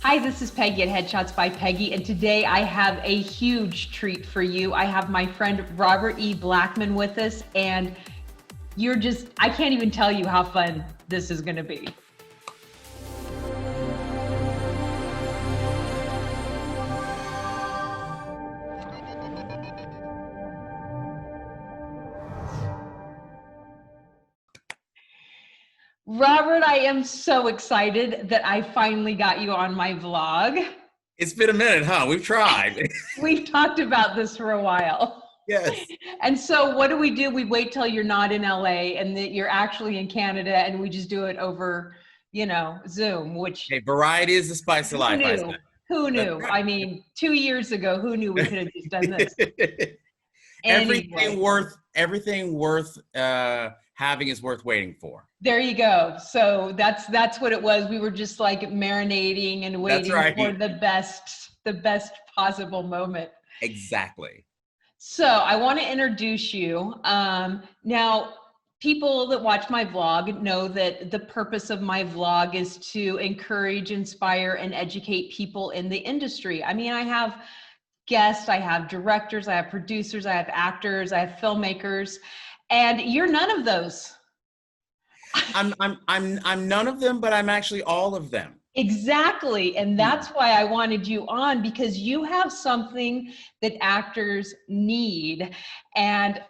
Hi, this is Peggy at Headshots by Peggy, and today I have a huge treat for you. I have my friend Robert E. Blackmon with us, and I can't even tell you how fun this is going to be. Robert, I am so excited that I finally got you on my vlog. It's been a minute, huh? We've tried. We've talked about this for a while. Yes. And so what do? We wait till you're not in LA and that you're actually in Canada and we just do it over, Zoom, which Hey, variety is the spice of who life, I say. knew? Who That's knew? I mean, 2 years ago, who knew we could have just done this? right. Anyway, Everything worth having is worth waiting for. there you go. So that's what it was. We were just like marinating and That's waiting for right. the best possible moment. Exactly. So I want to introduce you. Now, people that watch my vlog know that the purpose of my vlog is to encourage, inspire, and educate people in the industry. I mean, I have guests, I have directors, I have producers, I have actors, I have filmmakers, and you're none of those. I'm none of them, but I'm actually all of them. Exactly. And Hmm. that's why I wanted you on, because you have something that actors need. And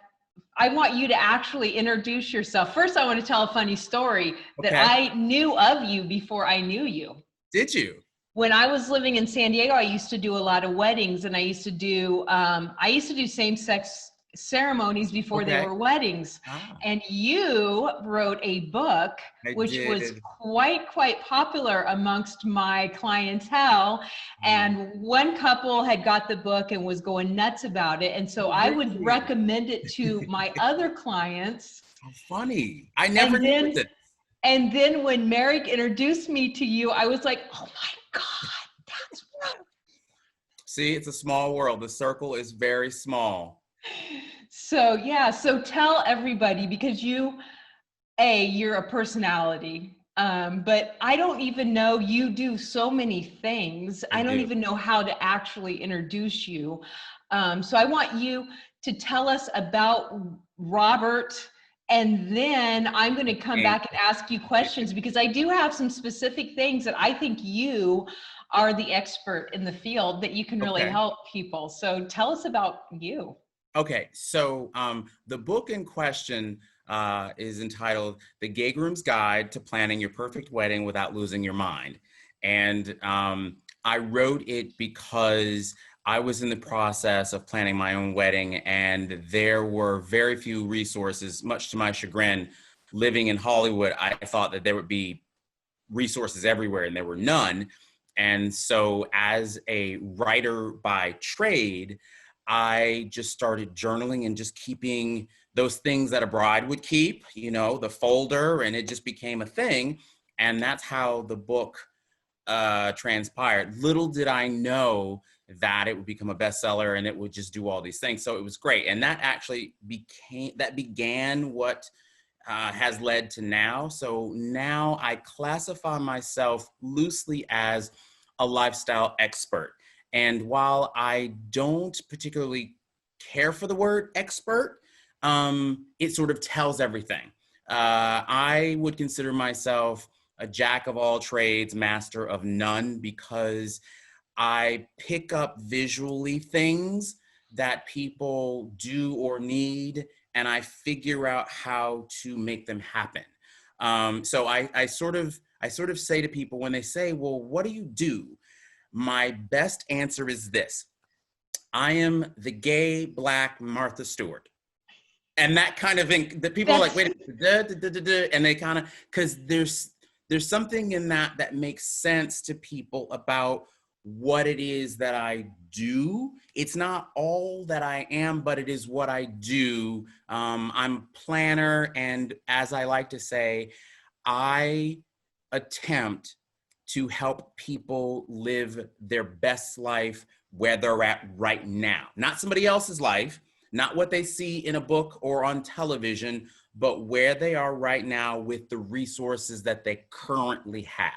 I want you to actually introduce yourself. First, I want to tell a funny story that Okay. I knew of you before I knew you. Did you? When I was living in San Diego, I used to do a lot of weddings, and I used to do same-sex ceremonies before they Okay. were weddings. Ah, And you wrote a book, I which was did. quite popular amongst my clientele. Hmm. And one couple had got the book and was going nuts about it. And so Oh, I would really? recommend it to my other clients. How funny. I never And knew then this. and then when Merrick introduced me to you, I was like, oh my God, that's right. See, it's a small world. The circle is very small. So yeah, so tell everybody, because you're a personality. But I don't even know, you do so many things. I I don't do. even know how to actually introduce you. So I want you to tell us about Robert, and then I'm going to come Thank back and ask you questions, because I do have some specific things that I think you are the expert in the field that you can really Okay. help people. So tell us about you. Okay. So the book in question is entitled The Gay Groom's Guide to Planning Your Perfect Wedding Without Losing Your Mind. And I wrote it because I was in the process of planning my own wedding, and there were very few resources, much to my chagrin. Living in Hollywood, I thought that there would be resources everywhere, and there were none. And so, as a writer by trade, I just started journaling and just keeping those things that a bride would keep, the folder, and it just became a thing. And that's how the book transpired. Little did I know that it would become a bestseller and it would just do all these things. So it was great. And that actually began what has led to now. So now I classify myself loosely as a lifestyle expert. And while I don't particularly care for the word expert, it sort of tells everything. I would consider myself a jack of all trades, master of none, because I pick up visually things that people do or need, and I figure out how to make them happen. So I sort of say to people when they say, "Well, what do you do?" My best answer is this: I am the gay Black Martha Stewart. And that kind of thing, the people are like, That's wait, and they kind of, because there's something in that makes sense to people about what it is that I do. It's not all that I am, but it is what I do. I'm a planner, and as I like to say, I attempt to help people live their best life where they're at right now. Not somebody else's life, not what they see in a book or on television, but where they are right now with the resources that they currently have.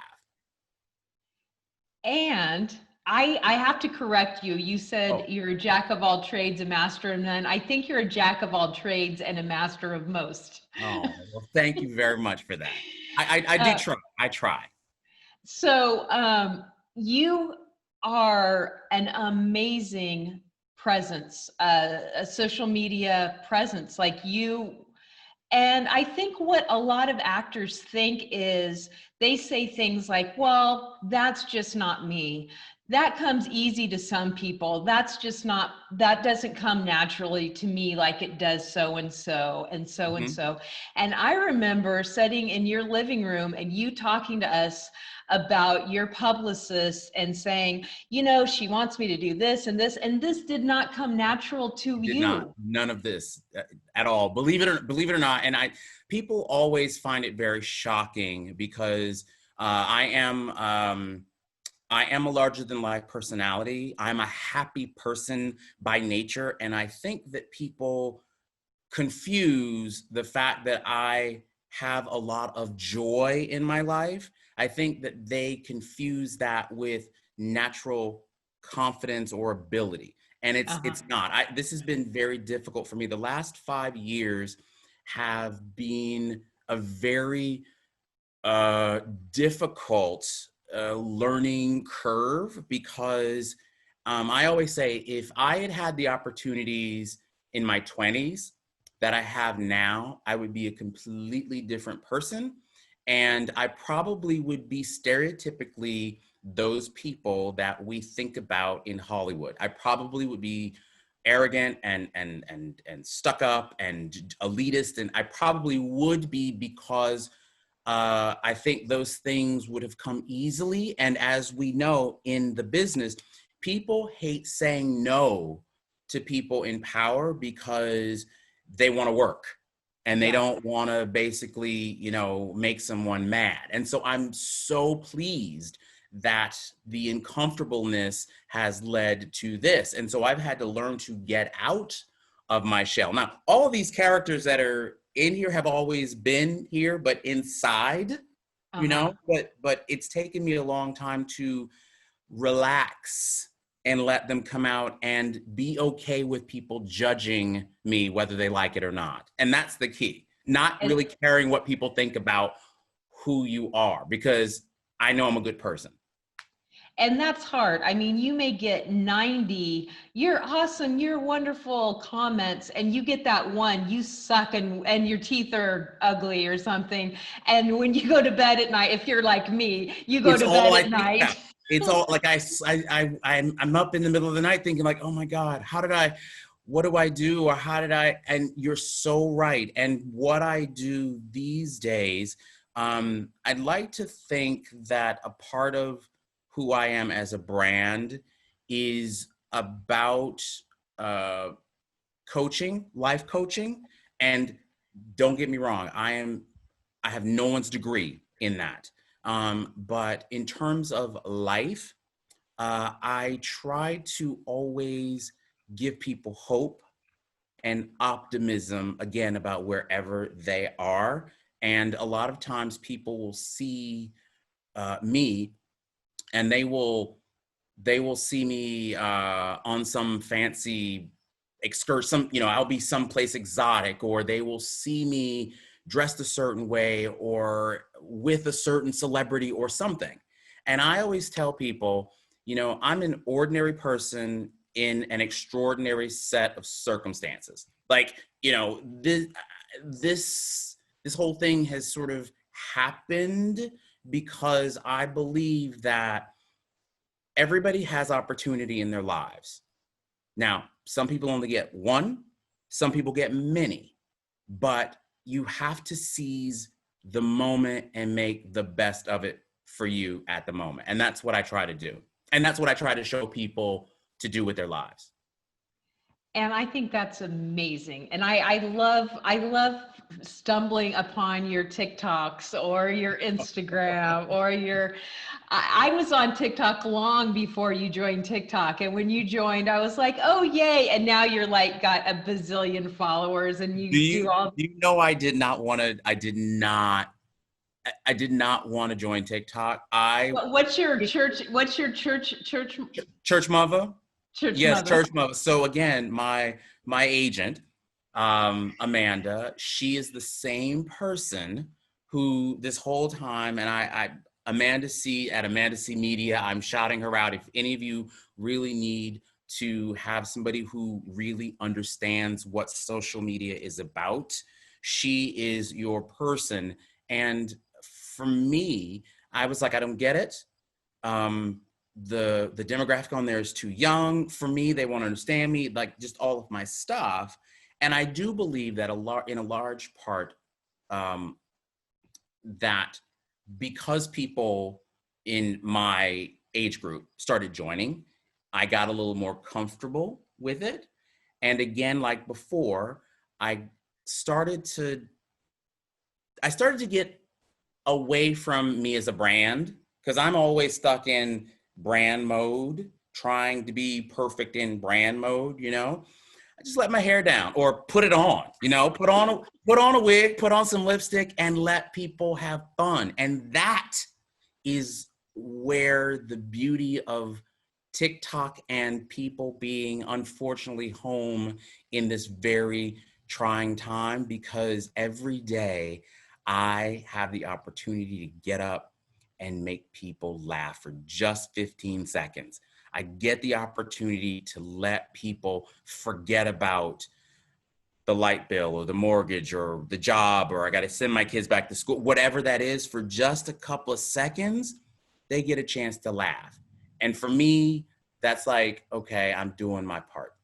And I have to correct you. You said Oh, you're a jack of all trades, a master of none. I think you're a jack of all trades and a master of most. oh, well, thank you very much for that. I do Uh, try. I try. so you are an amazing presence, a social media presence. Like you. And I think what a lot of actors think is they say things like, well, that's just not me. That comes easy to some people. That's just not, that doesn't come naturally to me like it does so and so and so and Mhm. so. And I remember sitting in your living room and you talking to us about your publicist and saying, you know, she wants me to do this and this, and this did not come natural to Did not, you. none of this at all. Believe it or not. And people always find it very shocking because I am a larger than life personality. I'm a happy person by nature. And I think that people confuse the fact that I have a lot of joy in my life. I think that they confuse that with natural confidence or ability. And Uh-huh. it's not. This has been very difficult for me. The last 5 years have been a very uh, difficult learning curve because I always say if I had had the opportunities in my 20s that I have now, I would be a completely different person. And I probably would be stereotypically those people that we think about in Hollywood. I probably would be arrogant and stuck up and elitist, and I probably would be because I think those things would have come easily. And as we know in the business, people hate saying no to people in power because they want to work and they Yeah. don't want to basically, make someone mad. And so I'm so pleased that the uncomfortableness has led to this. And so I've had to learn to get out of my shell. Now, all of these characters that are in here have always been here, but inside, Uh-huh. but it's taken me a long time to relax and let them come out and be okay with people judging me, whether they like it or not. And that's the key. Not And really caring what people think about who you are, because I know I'm a good person. and that's hard. I mean, you may get 90, you're awesome, you're wonderful comments, and you get that one, you suck and your teeth are ugly or something. And when you go to bed at night, if you're like me, you go It's to bed all I at think about. night. It's all like I'm up in the middle of the night thinking like, oh my God, what do I do? Or how did I, and you're so right. And what I do these days, I'd like to think that a part of who I am as a brand is about uh, coaching, life coaching. And don't get me wrong, I have no one's degree in that. But in terms of life, I try to always give people hope and optimism, again, about wherever they are. And a lot of times people will see me and they will see me on some fancy excursion, I'll be someplace exotic, or they will see me dressed a certain way or with a certain celebrity or something. And I always tell people, I'm an ordinary person in an extraordinary set of circumstances. Like, this whole thing has sort of happened because I believe that everybody has opportunity in their lives. Now, some people only get one, some people get many, but you have to seize the moment and make the best of it for you at the moment. And that's what I try to do. And that's what I try to show people to do with their lives. And I think that's amazing. And I love stumbling upon your TikToks or your Instagram or your, I was on TikTok long before you joined TikTok. And when you joined, I was like, oh, yay. And now you're like got a bazillion followers and you Do do you all. do you know I did not I did not want to join TikTok. What's your church? What's your church? Church mother. Church Yes, mother. church mother. So again, my agent, Amanda, she is the same person who this whole time, and Amanda C at Amanda C Media, I'm shouting her out. If any of you really need to have somebody who really understands what social media is about, she is your person. And for me, I was like, I don't get it. The demographic on there is too young for me. They won't understand me, like just all of my stuff. And I do believe that in a large part, that because people in my age group started joining, I got a little more comfortable with it. And again, like before, I started to get away from me as a brand, because I'm always stuck in brand mode, trying to be perfect in brand mode, you know. I just let my hair down or put it on, you know, put on a wig, put on some lipstick and let people have fun. And that is where the beauty of TikTok and people being unfortunately home in this very trying time, because every day I have the opportunity to get up and make people laugh for just 15 seconds. I get the opportunity to let people forget about the light bill or the mortgage or the job, or I got to send my kids back to school, whatever that is, for just a couple of seconds, they get a chance to laugh. And for me, that's like, okay, I'm doing my part.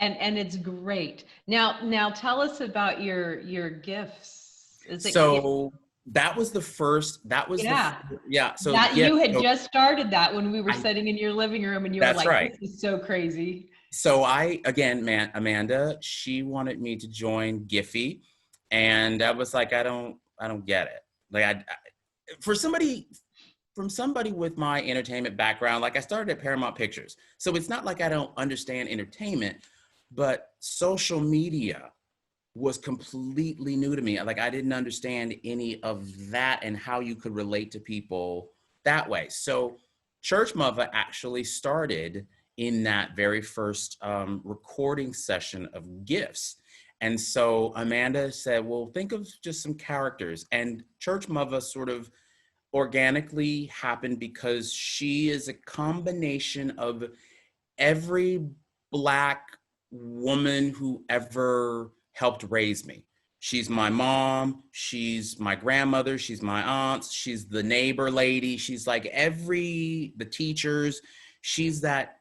And it's great. Now tell us about your gifts. Is it So that was the first, yeah. yeah. So That yeah, you had so just started that when we were I, sitting in your living room and you were that's like, right. this is so crazy. So Amanda, she wanted me to join Giphy, and I was like, I don't get it. Like for somebody, from somebody with my entertainment background, like I started at Paramount Pictures. So it's not like I don't understand entertainment, but social media was completely new to me. Like I didn't understand any of that and how you could relate to people that way. So Church Mother actually started in that very first recording session of GIFs. And so Amanda said, well, think of just some characters. And Church Mother sort of organically happened because she is a combination of every Black woman who ever helped raise me. She's my mom, she's my grandmother, she's my aunt, she's the neighbor lady, she's like the teachers. She's that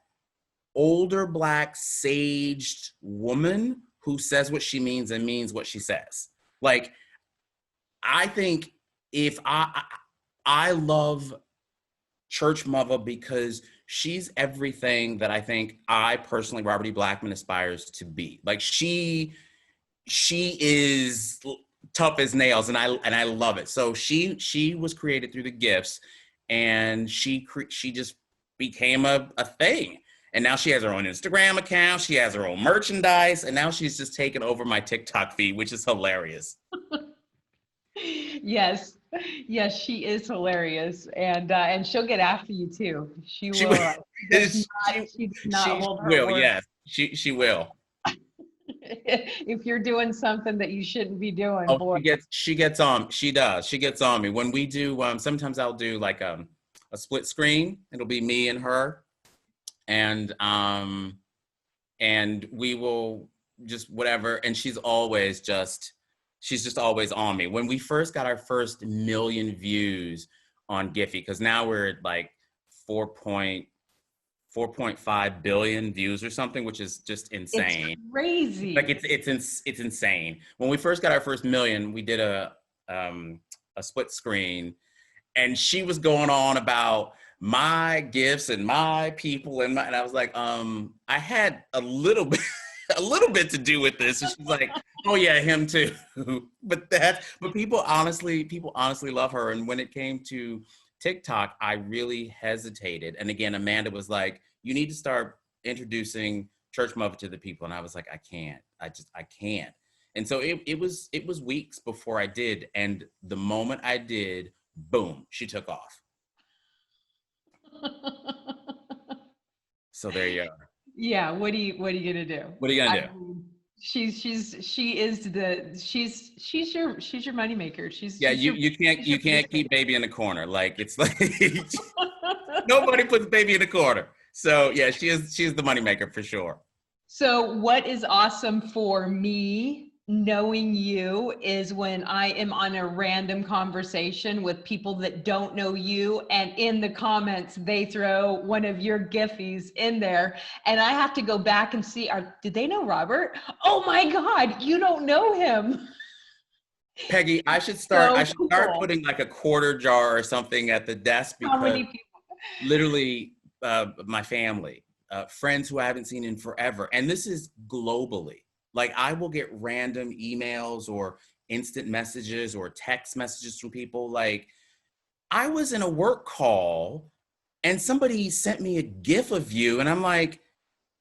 older Black saged woman who says what she means and means what she says. Like, I think if I love Church Mother because she's everything that I think I personally, Robert E. Blackmon, aspires to be. Like she is tough as nails, and I love it. So she was created through the GIFs, and she just became a thing. And now she has her own Instagram account, she has her own merchandise, and now she's just taken over my TikTok feed, which is hilarious. Yes, yes, she is hilarious, and she'll get after you too. She She will. She does not hold her will, word. yes, she will. If you're doing something that you shouldn't be doing, Oh, boy. she gets on. She does. She gets on me. When we do, sometimes I'll do like a split screen. It'll be me and her, and we will just whatever. And she's just always on me. When we first got our first million views on Giphy, because now we're at like 4.5 billion views or something, which is just insane. It's crazy. Like it's insane. When we first got our first million, we did a split screen, and she was going on about my gifts and my people and I was like, I had a little bit to do with this. And she's like, oh yeah, him too. but people honestly love her. And when it came to TikTok, I really hesitated. And again, Amanda was like, you need to start introducing Church Mother to the people. And I was like, I can't. And so it was weeks before I did. And the moment I did, boom, she took off. So there you go. Yeah, what are you gonna do? What are you gonna do? She's your moneymaker. Yeah, you can't keep baby in the corner. Like, it's like nobody puts baby in the corner. So yeah, she is the moneymaker for sure. So what is awesome for me knowing you is when I am on a random conversation with people that don't know you, and in the comments they throw one of your giffies in there, and I have to go back and see, did they know Robert? Oh my God, you don't know him. Peggy, I should start Cool. putting like a quarter jar or something at the desk, How because many people? literally my family, friends who I haven't seen in forever. And this is globally. Like, I will get random emails or instant messages or text messages from people. Like, I was in a work call and somebody sent me a GIF of you, and I'm like,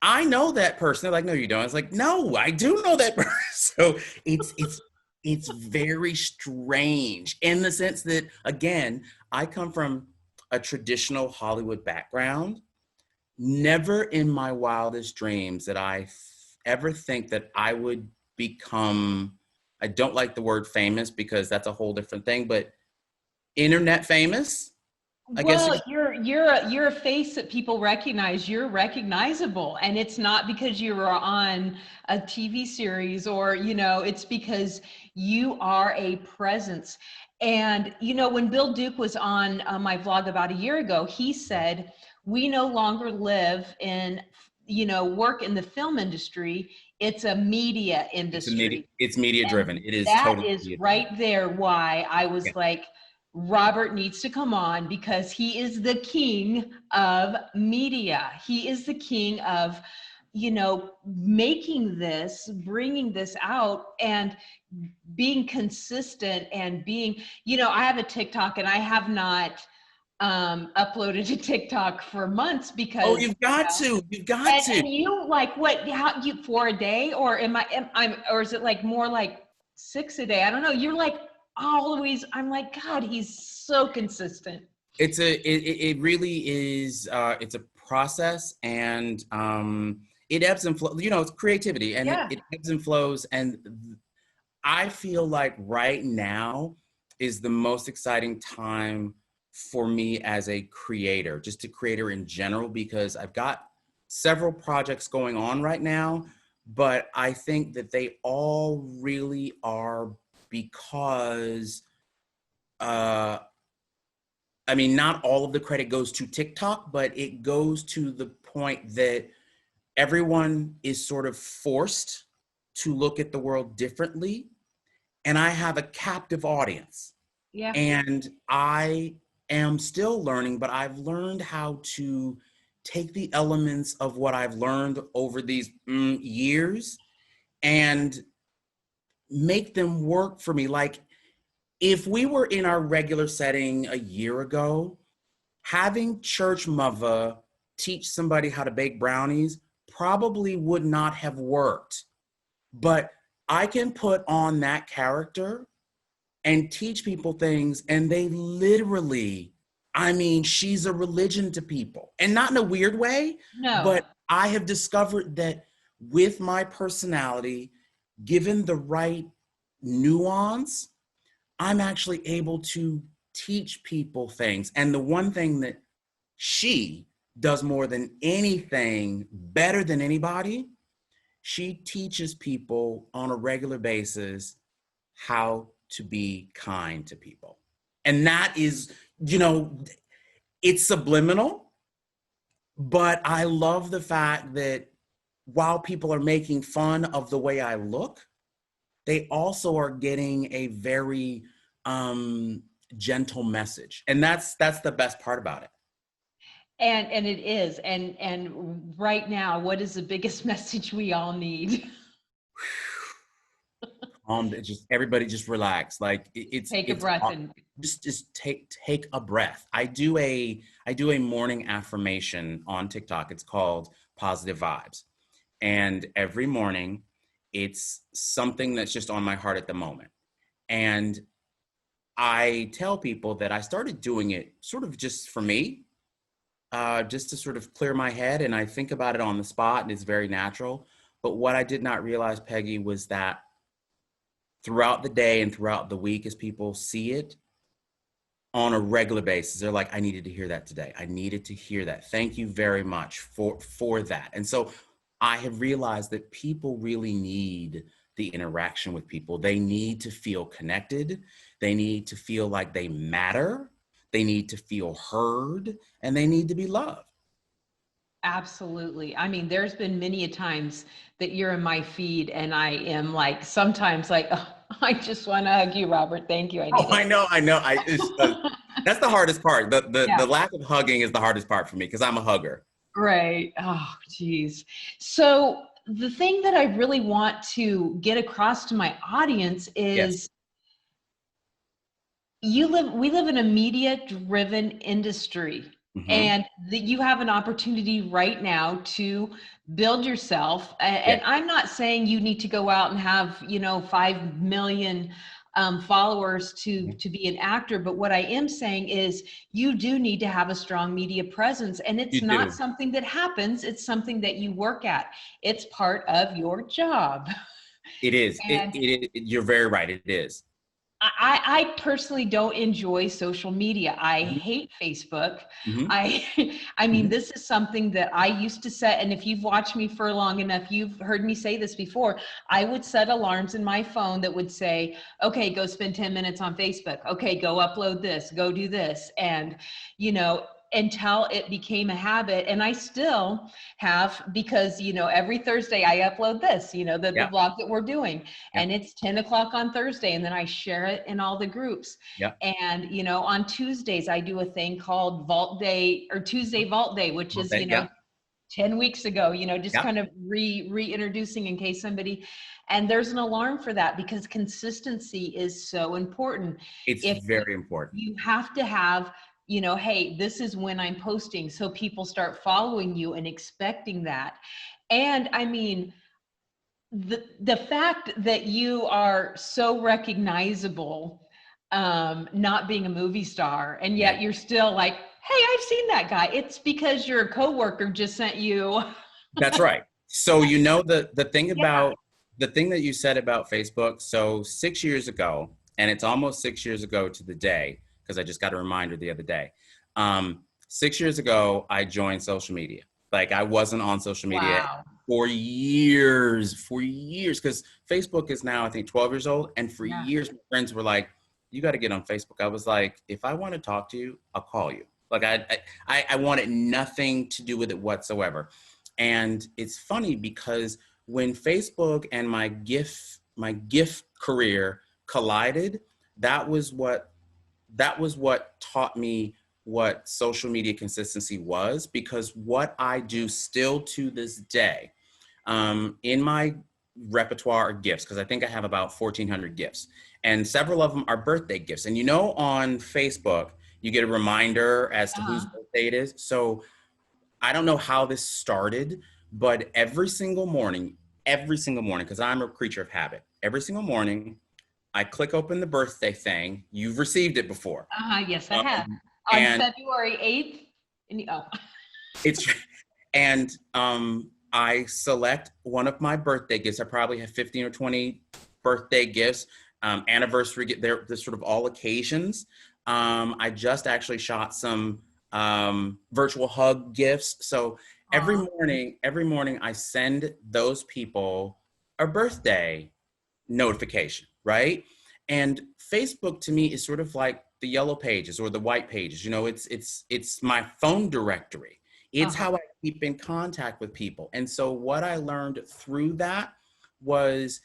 I know that person. They're like, no, you don't. It's like, no, I do know that person. So it's very strange in the sense that, again, I come from a traditional Hollywood background. Never in my wildest dreams did I ever think that I would become, I don't like the word famous because that's a whole different thing, but internet famous, I guess. Well, you're a face that people recognize. You're recognizable, and it's not because you were on a TV series, or it's because you are a presence. And when Bill Duke was on my vlog about a year ago, he said we no longer live in work in the film industry. It's a media industry. It's media And driven. It is that totally is media right there why I was driven. like, Robert needs to come on, because he is the king of media. He is the king of, making this, bringing this out, and being consistent, and being, I have a TikTok, and I have not uploaded to TikTok for months because, Oh, you've got to. and you, like, what, how you, 4 a day, or or is it like more like 6 a day? I don't know. You're like always, I'm like, God, he's so consistent. It really is, it's a process, and it ebbs and flows. It's creativity, and Yeah. it ebbs and flows. And I feel like right now is the most exciting time for me as a creator, just a creator in general, because I've got several projects going on right now, but I think that they all really are because, I mean, not all of the credit goes to TikTok, but it goes to the point that everyone is sort of forced to look at the world differently. And I have a captive audience. Yeah. And I am still learning, but I've learned how to take the elements of what I've learned over these years and make them work for me. Like, if we were in our regular setting a year ago, having church mother teach somebody how to bake brownies probably would not have worked. But I can put on that character and teach people things, and they literally, I mean, she's a religion to people, and not in a weird way. No. But I have discovered that with my personality, given the right nuance, I'm actually able to teach people things. And the one thing that she does more than anything, better than anybody, she teaches people on a regular basis how to be kind to people. And that is, it's subliminal, but I love the fact that while people are making fun of the way I look, they also are getting a very gentle message. And that's the best part about it. And it is. And right now, what is the biggest message we all need? Just everybody just relax. Like, Take a breath and just take a breath. I do a morning affirmation on TikTok. It's called Positive Vibes. And every morning It's something that's just on my heart at the moment. And I tell people that I started doing it sort of just for me, just to sort of clear my head. And I think about it on the spot, and it's very natural. But what I did not realize, Peggy, was that throughout the day and throughout the week, as people see it on a regular basis, they're like, I needed to hear that today. I needed to hear that. Thank you very much for that. And so I have realized that people really need the interaction with people. They need to feel connected. They need to feel like they matter. They need to feel heard, and they need to be loved. Absolutely. I mean, there's been many a times that you're in my feed and I am like, sometimes like, oh, I just want to hug you, Robert. Thank you. I need Oh, I know. That's the hardest part. Yeah. The lack of hugging is the hardest part for me because I'm a hugger. Right. Oh, geez. So the thing that I really want to get across to my audience Yes. is we live in a media driven industry, Mm-hmm. and that you have an opportunity right now to build yourself. Yeah. And I'm not saying you need to go out and have, 5 million followers to be an actor, but what I am saying is you do need to have a strong media presence, and it's You not do. something that happens. It's something that you work at. It's part of your job. It is. And You're very right. It is. I personally don't enjoy social media. I Mm-hmm. hate Facebook. Mm-hmm. I I mean, Mm-hmm. this is something that I used to set, and if you've watched me for long enough, you've heard me say this before. I would set alarms in my phone that would say, okay, go spend 10 minutes on Facebook. Okay, go upload this, go do this. And, until it became a habit. And I still have, because, every Thursday I upload this, the Yeah. vlog that we're doing, Yeah. and it's 10 o'clock on Thursday, and then I share it in all the groups. Yeah. And, on Tuesdays, I do a thing called Vault Day, or Tuesday Vault Day, which is, Okay. Yeah. 10 weeks ago, just Yeah. kind of reintroducing in case somebody, and there's an alarm for that because consistency is so important. It's If very important. you have to have, hey, this is when I'm posting, so people start following you and expecting that. And I mean, the fact that you are so recognizable, not being a movie star, and Yeah. yet you're still like, hey, I've seen that guy. It's because your coworker just sent you. That's right. So Yeah. the thing that you said about Facebook. So 6 years ago, and it's almost 6 years ago to the day, because I just got a reminder the other day. 6 years ago, I joined social media. Like I wasn't on social media Wow. for years, because Facebook is now, I think, 12 years old. And for Yeah. years, my friends were like, you got to get on Facebook. I was like, if I want to talk to you, I'll call you. Like I wanted nothing to do with it whatsoever. And it's funny because when Facebook and my GIF career collided, that was what taught me what social media consistency was, because what I do still to this day, in my repertoire are gifts, because I think I have about 1,400 gifts, and several of them are birthday gifts. And on Facebook, you get a reminder as to whose Uh-huh. birthday it is. So I don't know how this started, but every single morning, because I'm a creature of habit, every single morning, I click open the birthday thing. You've received it before. Yes, I have. On And February 8th. Oh. it's, and I select one of my birthday gifts. I probably have 15 or 20 birthday gifts, anniversary, they're sort of all occasions. I just actually shot some virtual hug gifts. So every Aw. morning I send those people a birthday notification, right? And Facebook to me is sort of like the yellow pages or the white pages. It's my phone directory. It's Uh-huh. how I keep in contact with people. And so what I learned through that was,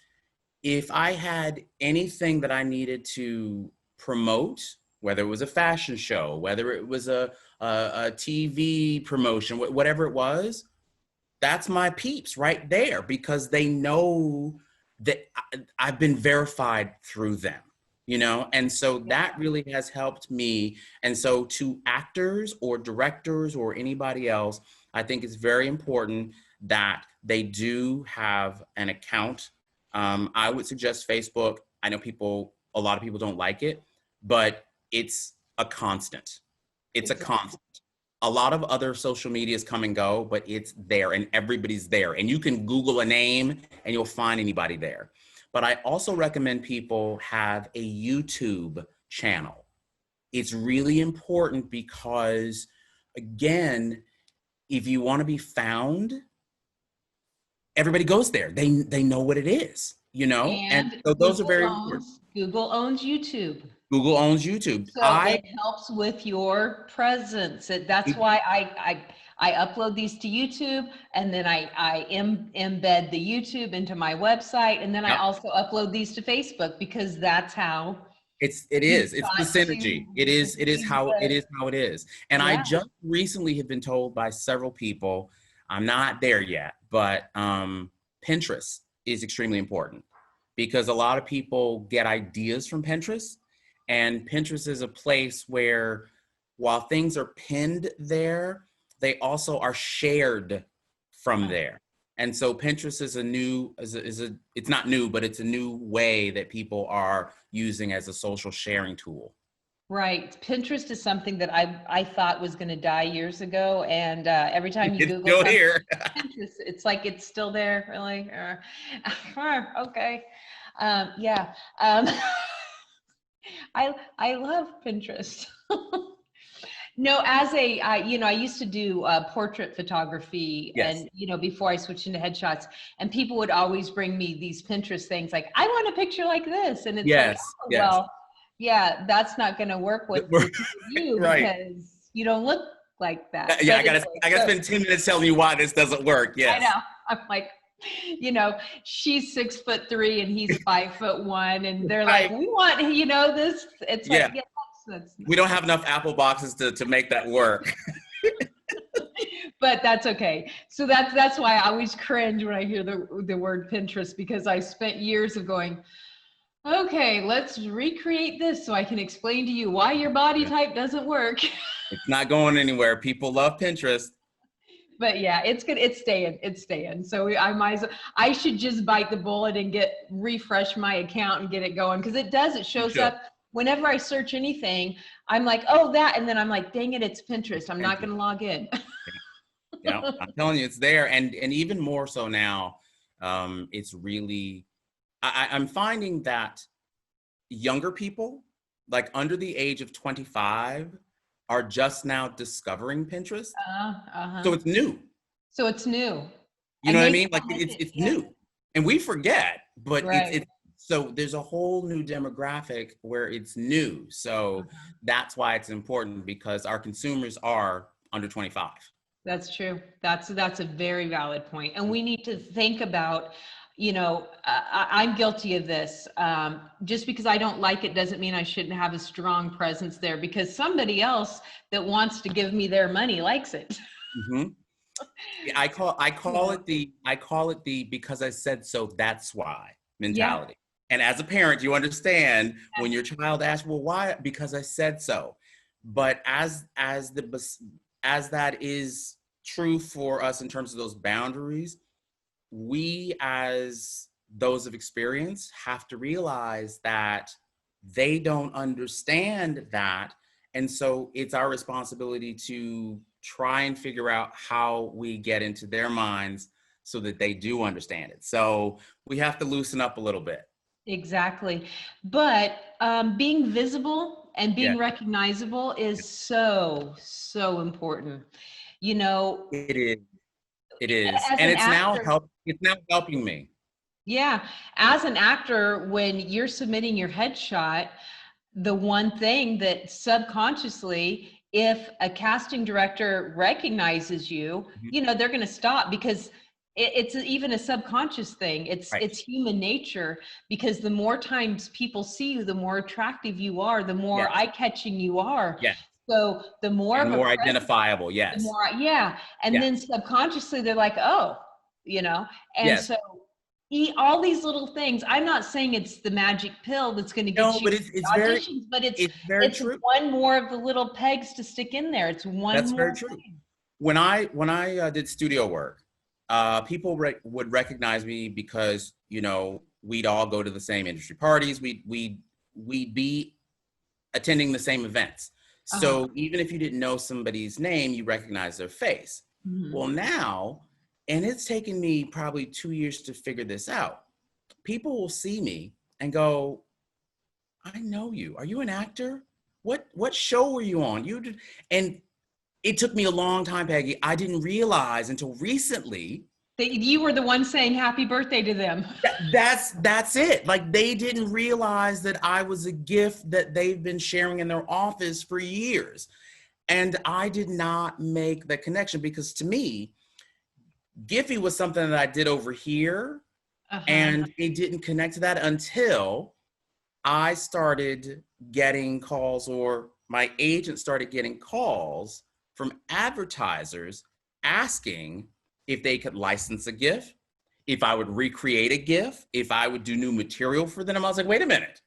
if I had anything that I needed to promote, whether it was a fashion show, whether it was a TV promotion, whatever it was, that's my peeps right there, because they know that I've been verified through them, And so that really has helped me. And so to actors or directors or anybody else, I think it's very important that they do have an account I would suggest Facebook. I know a lot of people don't like it, but it's a constant. It's a constant. A lot of other social medias come and go, but it's there and everybody's there. And you can Google a name and you'll find anybody there. But I also recommend people have a YouTube channel. It's really important because, again, if you want to be found, everybody goes there. They know what it is, you know? And so those are very important. Google owns YouTube. Google owns YouTube. So it helps with your presence. That's why I upload these to YouTube, and then I embed the YouTube into my website, and then I also upload these to Facebook, because that's how it's the synergy. It is how it is. And I just recently have been told by several people, I'm not there yet, but Pinterest is extremely important, because a lot of people get ideas from Pinterest. And Pinterest is a place where, while things are pinned there, they also are shared from there. And so Pinterest is it's not new, but it's a new way that people are using as a social sharing tool. Right. Pinterest is something that I thought was going to die years ago. And every time you Google still here. Pinterest, it's like it's still there. Really? Okay. Yeah. I love Pinterest. No, as I used to do portrait photography, and before I switched into headshots, and people would always bring me these Pinterest things like, I want a picture like this, and it's well, yeah, that's not going to work with you because you don't look like that. Yeah, I gotta spend 10 minutes telling you why this doesn't work. Yes. I know. I'm like, she's 6'3" and he's 5'1", and they're like, we want, this. It's like, that's we don't have enough Apple boxes to make that work. But that's okay. So that's why I always cringe when I hear the word Pinterest, because I spent years of going, okay, let's recreate this so I can explain to you why your body type doesn't work. It's not going anywhere. People love Pinterest. But yeah, it's good. It's staying. So I should just bite the bullet and refresh my account and get it going. Cause it shows up whenever I search anything. I'm like, oh, that. And then I'm like, dang it, it's Pinterest. I'm not going to log in. Yeah, I'm telling you, it's there. And even more so now, it's really, I'm finding that younger people, like under the age of 25, are just now discovering Pinterest. So it's new. You know what I mean? Like it's new, and we forget, but it's so there's a whole new demographic where it's new. So that's why it's important, because our consumers are under 25. That's true. That's a very valid point. And we need to think about, I'm guilty of this. Just because I don't like it doesn't mean I shouldn't have a strong presence there, because somebody else that wants to give me their money likes it. Mm-hmm. Yeah, I call it the because I said so, that's why mentality. And as a parent, you understand when your child asks, well, why? Because I said so. But as that is true for us in terms of those boundaries, we as those of experience have to realize that they don't understand that. And so it's our responsibility to try and figure out how we get into their minds so that they do understand it. So we have to loosen up a little bit. Exactly. But being visible and being recognizable is so important. It is. And it's now helping me. Yeah. As an actor, when you're submitting your headshot, the one thing that subconsciously, if a casting director recognizes you, they're going to stop, because it's even a subconscious thing. It's human nature, because the more times people see you, the more attractive you are, the more eye-catching you are. Yeah. So the more identifiable. Yes. The more, and then subconsciously they're like, oh, and so all these little things. I'm not saying it's the magic pill that's going to get you auditions, but it's true. One more of the little pegs to stick in there. It's one. That's more very true. thing. When I did studio work, people would recognize me because we'd all go to the same industry parties. We'd be attending the same events. Uh-huh. So even if you didn't know somebody's name, you recognize their face. Mhm. Well, now, and it's taken me probably 2 years to figure this out. People will see me and go, I know you. Are you an actor? What show were you on? And it took me a long time, Peggy. I didn't realize until recently You were the one saying happy birthday to them. that's it. Like they didn't realize that I was a gift that they've been sharing in their office for years. And I did not make the connection because to me, Giphy was something that I did over here Uh-huh. and it didn't connect to that until I started getting calls, or my agent started getting calls from advertisers asking if they could license a GIF, if I would recreate a GIF, if I would do new material for them. I was like, wait a minute,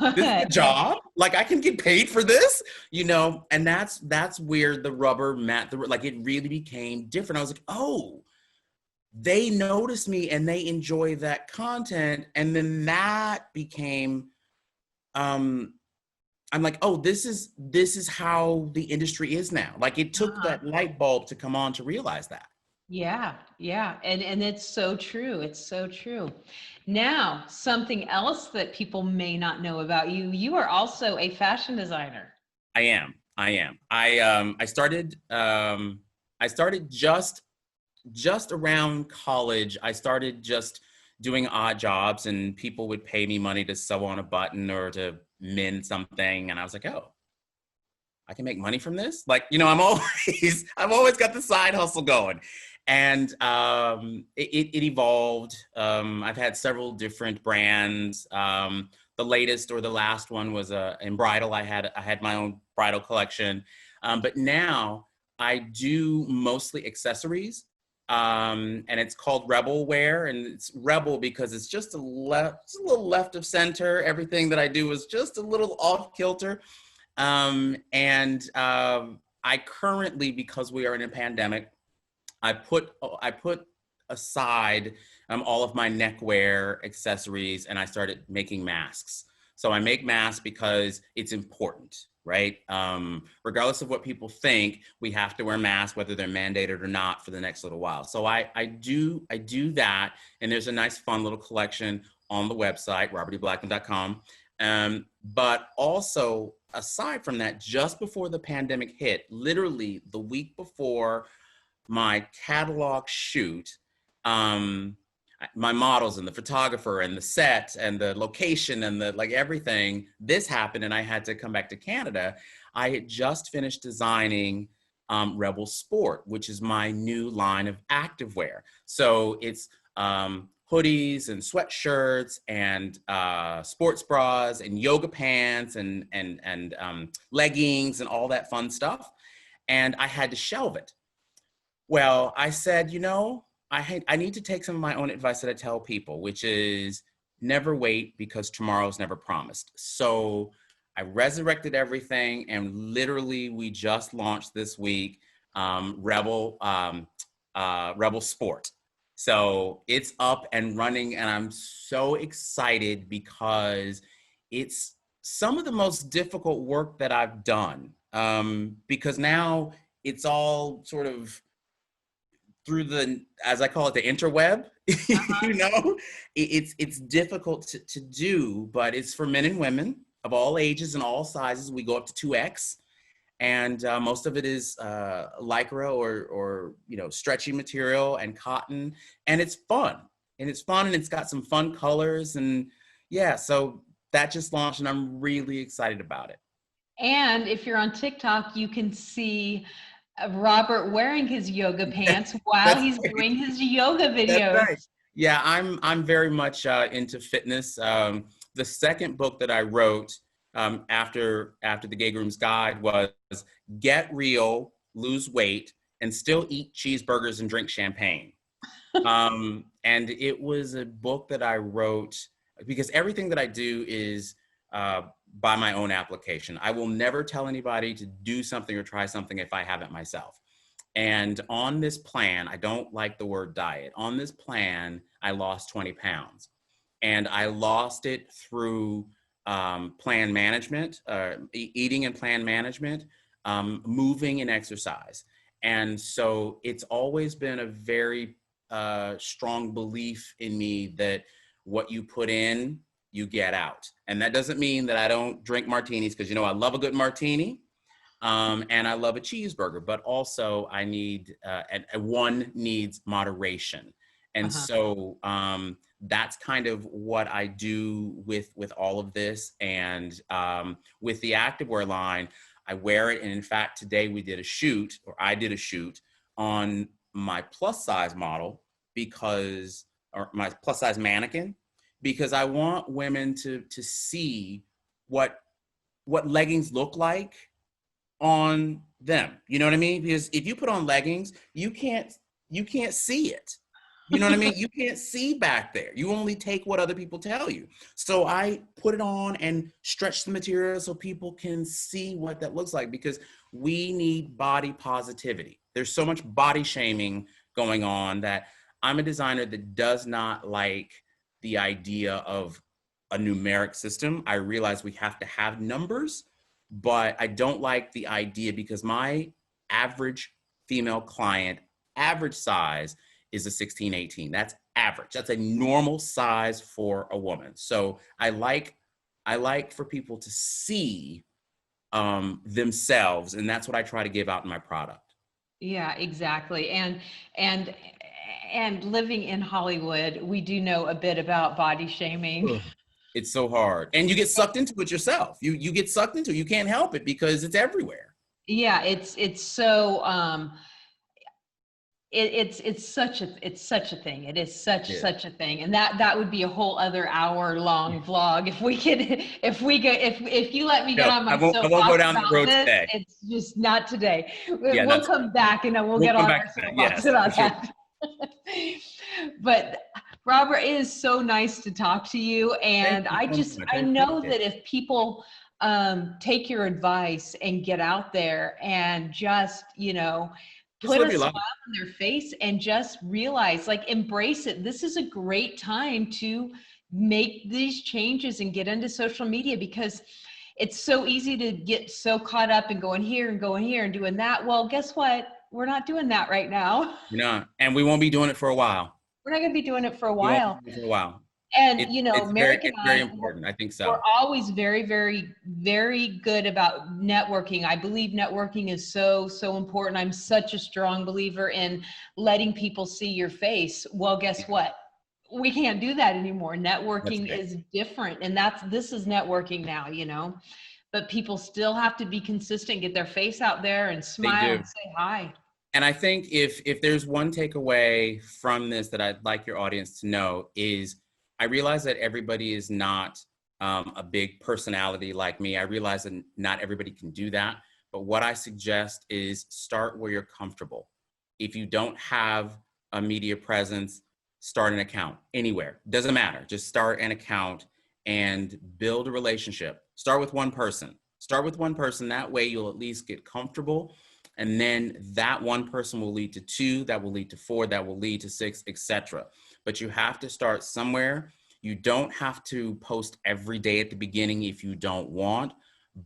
this is a job? Like I can get paid for this, And that's where the rubber met. Like it really became different. I was like, oh, they noticed me and they enjoy that content, and then that became I'm like, oh, this is how the industry is now. Like it took Uh-huh. that light bulb to come on to realize that. Yeah, yeah. And it's so true. It's so true. Now, something else that people may not know about you, you are also a fashion designer. I am. I am. I started just around college. I started just doing odd jobs and people would pay me money to sew on a button or to mend something. And I was like, oh, I can make money from this. Like, I've always got the side hustle going. And it evolved. I've had several different brands. The latest or the last one was in bridal. I had my own bridal collection. But now I do mostly accessories. And it's called Rebel Wear, and it's Rebel because it's just a little left of center. Everything that I do is just a little off kilter. I currently, because we are in a pandemic, I put aside all of my neckwear accessories and I started making masks. So I make masks because it's important, right? Regardless of what people think, we have to wear masks, whether they're mandated or not, for the next little while. So I do that, and there's a nice, fun little collection on the website, roberteblackman.com. But also, aside from that, just before the pandemic hit, literally the week before my catalog shoot, my models and the photographer and the set and the location and the everything, this happened and I had to come back to Canada. I had just finished designing Rebel Sport, which is my new line of activewear. So it's hoodies and sweatshirts and sports bras and yoga pants and leggings and all that fun stuff. And I had to shelve it. Well, I said, I need to take some of my own advice that I tell people, which is never wait because tomorrow's never promised. So I resurrected everything, and literally we just launched this week Rebel Sport. So it's up and running, and I'm so excited because it's some of the most difficult work that I've done, because now it's all sort of through the, as I call it, the interweb. It's difficult to do, but it's for men and women of all ages and all sizes. We go up to 2X, and most of it is lycra or stretchy material and cotton, and it's fun. And it's got some fun colors, and yeah, so that just launched, and I'm really excited about it. And if you're on TikTok, you can see Robert wearing his yoga pants while That's he's doing his yoga That's videos. right. Yeah, I'm very much into fitness. The second book that I wrote after the Gay Groom's Guide was Get Real, Lose Weight, and Still Eat Cheeseburgers and Drink Champagne. And it was a book that I wrote because everything that I do is by my own application. I will never tell anybody to do something or try something if I haven't myself. And on this plan, I don't like the word diet. On this plan, I lost 20 pounds. and I lost it through plan management, eating and plan management, moving and exercise. And so it's always been a very strong belief in me that what you put in, you get out. And that doesn't mean that I don't drink martinis, because, you know, I love a good martini. And I love a cheeseburger, but also I need, one needs moderation. And so that's kind of what I do with all of this. And with the activewear line, I wear it. And in fact, today we did a shoot, or I did a shoot on my plus size model or my plus size mannequin, because I want women to see what leggings look like on them. You know what I mean? Because if you put on leggings, you can't see it. You know what I mean? You can't see back there. You only take what other people tell you. So I put it on and stretch the material so people can see what that looks like, because we need body positivity. There's so much body shaming going on that I'm a designer that does not like the idea of a numeric system. I realize we have to have numbers, but I don't like the idea, because my average female client, average size is a 16, 18. That's average. That's a normal size for a woman. So I like for people to see themselves, and that's what I try to give out in my product. Yeah, exactly. And living in Hollywood, we do know a bit about body shaming. Ugh. It's so hard. And you get sucked into it yourself. You get sucked into it. You can't help it because it's everywhere. Yeah, it's so it's such a thing. It is such a thing. And that would be a whole other hour-long vlog if you let me get on my soapbox. I won't go down the road this, today. It's just not today. Yeah, we'll come back and then we'll get on our soapbox about that. But Robert, it is so nice to talk to you. And I know that if people take your advice and get out there and just, put a smile on their face and just realize, like, embrace it. This is a great time to make these changes and get into social media, because it's so easy to get so caught up in going here and doing that. Well, guess what? We're not doing that right now. We're not. And we won't be doing it for a while. We're not going to be doing it for a while. And, it's very important. I think so. We're always very, very, very good about networking. I believe networking is so, so important. I'm such a strong believer in letting people see your face. Well, guess what? We can't do that anymore. Networking is different. And this is networking now, but people still have to be consistent, get their face out there and smile and say hi. And I think if there's one takeaway from this that I'd like your audience to know is, I realize that everybody is not a big personality like me. I realize that not everybody can do that. But what I suggest is start where you're comfortable. If you don't have a media presence, start an account anywhere. Doesn't matter. Just start an account and build a relationship. Start with one person. That way you'll at least get comfortable. And then that one person will lead to 2, that will lead to 4, that will lead to 6, etc. But you have to start somewhere. You don't have to post every day at the beginning if you don't want,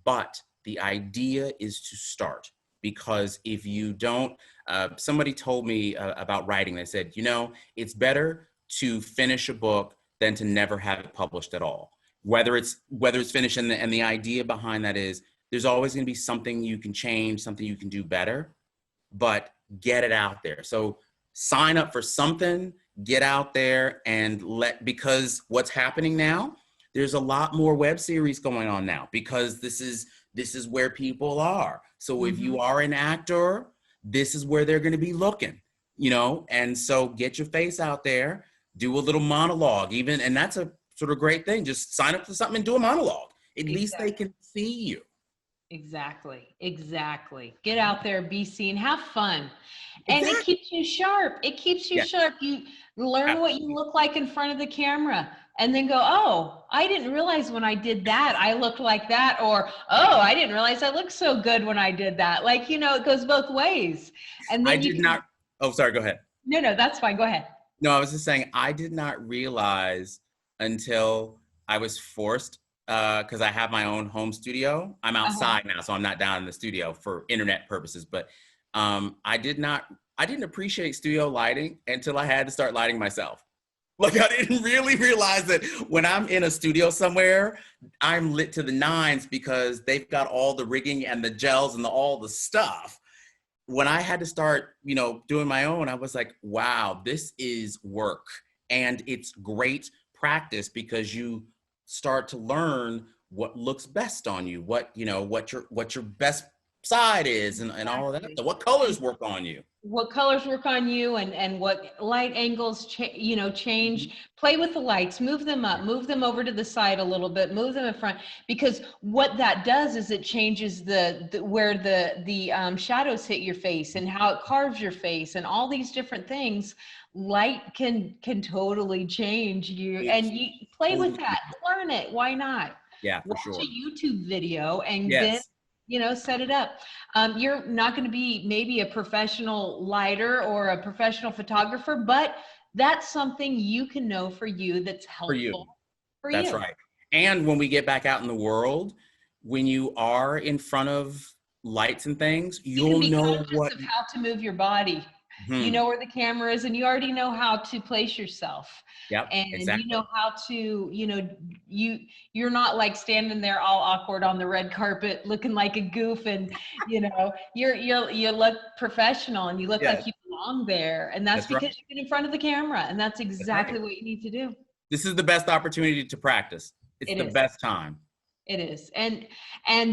but the idea is to start. Because if you don't, somebody told me about writing. They said, it's better to finish a book than to never have it published at all. Whether it's finished, and the idea behind that is there's always going to be something you can change, something you can do better, but get it out there. So sign up for something, get out there and because what's happening now, there's a lot more web series going on now, because this is where people are. So if you are an actor, this is where they're going to be looking, and so get your face out there, do a little monologue even. And that's a sort of great thing. Just sign up for something and do a monologue. At least they can see you. Exactly. Get out there, be seen, have fun. And it keeps you sharp. You learn what you look like in front of the camera, and then go, oh, I didn't realize when I did that, I looked like that. Or, oh, I didn't realize I looked so good when I did that. Like, it goes both ways. And then oh, sorry, go ahead. No, that's fine. Go ahead. No, I was just saying, I did not realize until I was forced, because I have my own home studio. I'm outside now, so I'm not down in the studio for internet purposes. But I didn't appreciate studio lighting until I had to start lighting myself. Like, I didn't really realize that when I'm in a studio somewhere, I'm lit to the nines because they've got all the rigging and the gels and all the stuff. When I had to start, doing my own, I was like, wow, this is work. And it's great practice because you start to learn what looks best on you, what your best side is, and all of that. So what colors work on you. What colors work on you, and what light angles change. Play with the lights, move them up, move them over to the side a little bit, move them in front, because what that does is it changes where the shadows hit your face and how it carves your face and all these different things. Light can totally change you, and you play with that, learn it. Why not? Yeah, for Watch sure. a YouTube video and then Yes. set it up. You're not going to be maybe a professional lighter or a professional photographer, but that's something you can know for you that's For you. helpful for That's you. right. And when we get back out in the world, when you are in front of lights and things, You can you'll be know conscious what. of how to move your body. You know where the camera is, and you already know how to place yourself. Yep, And exactly. you know how to, you're not like standing there all awkward on the red carpet looking like a goof, and you look professional and you look like you belong there. And that's because right. you've been in front of the camera, and that's exactly Right. what you need to do. This is the best opportunity to practice. It's It the is. best time. It is. And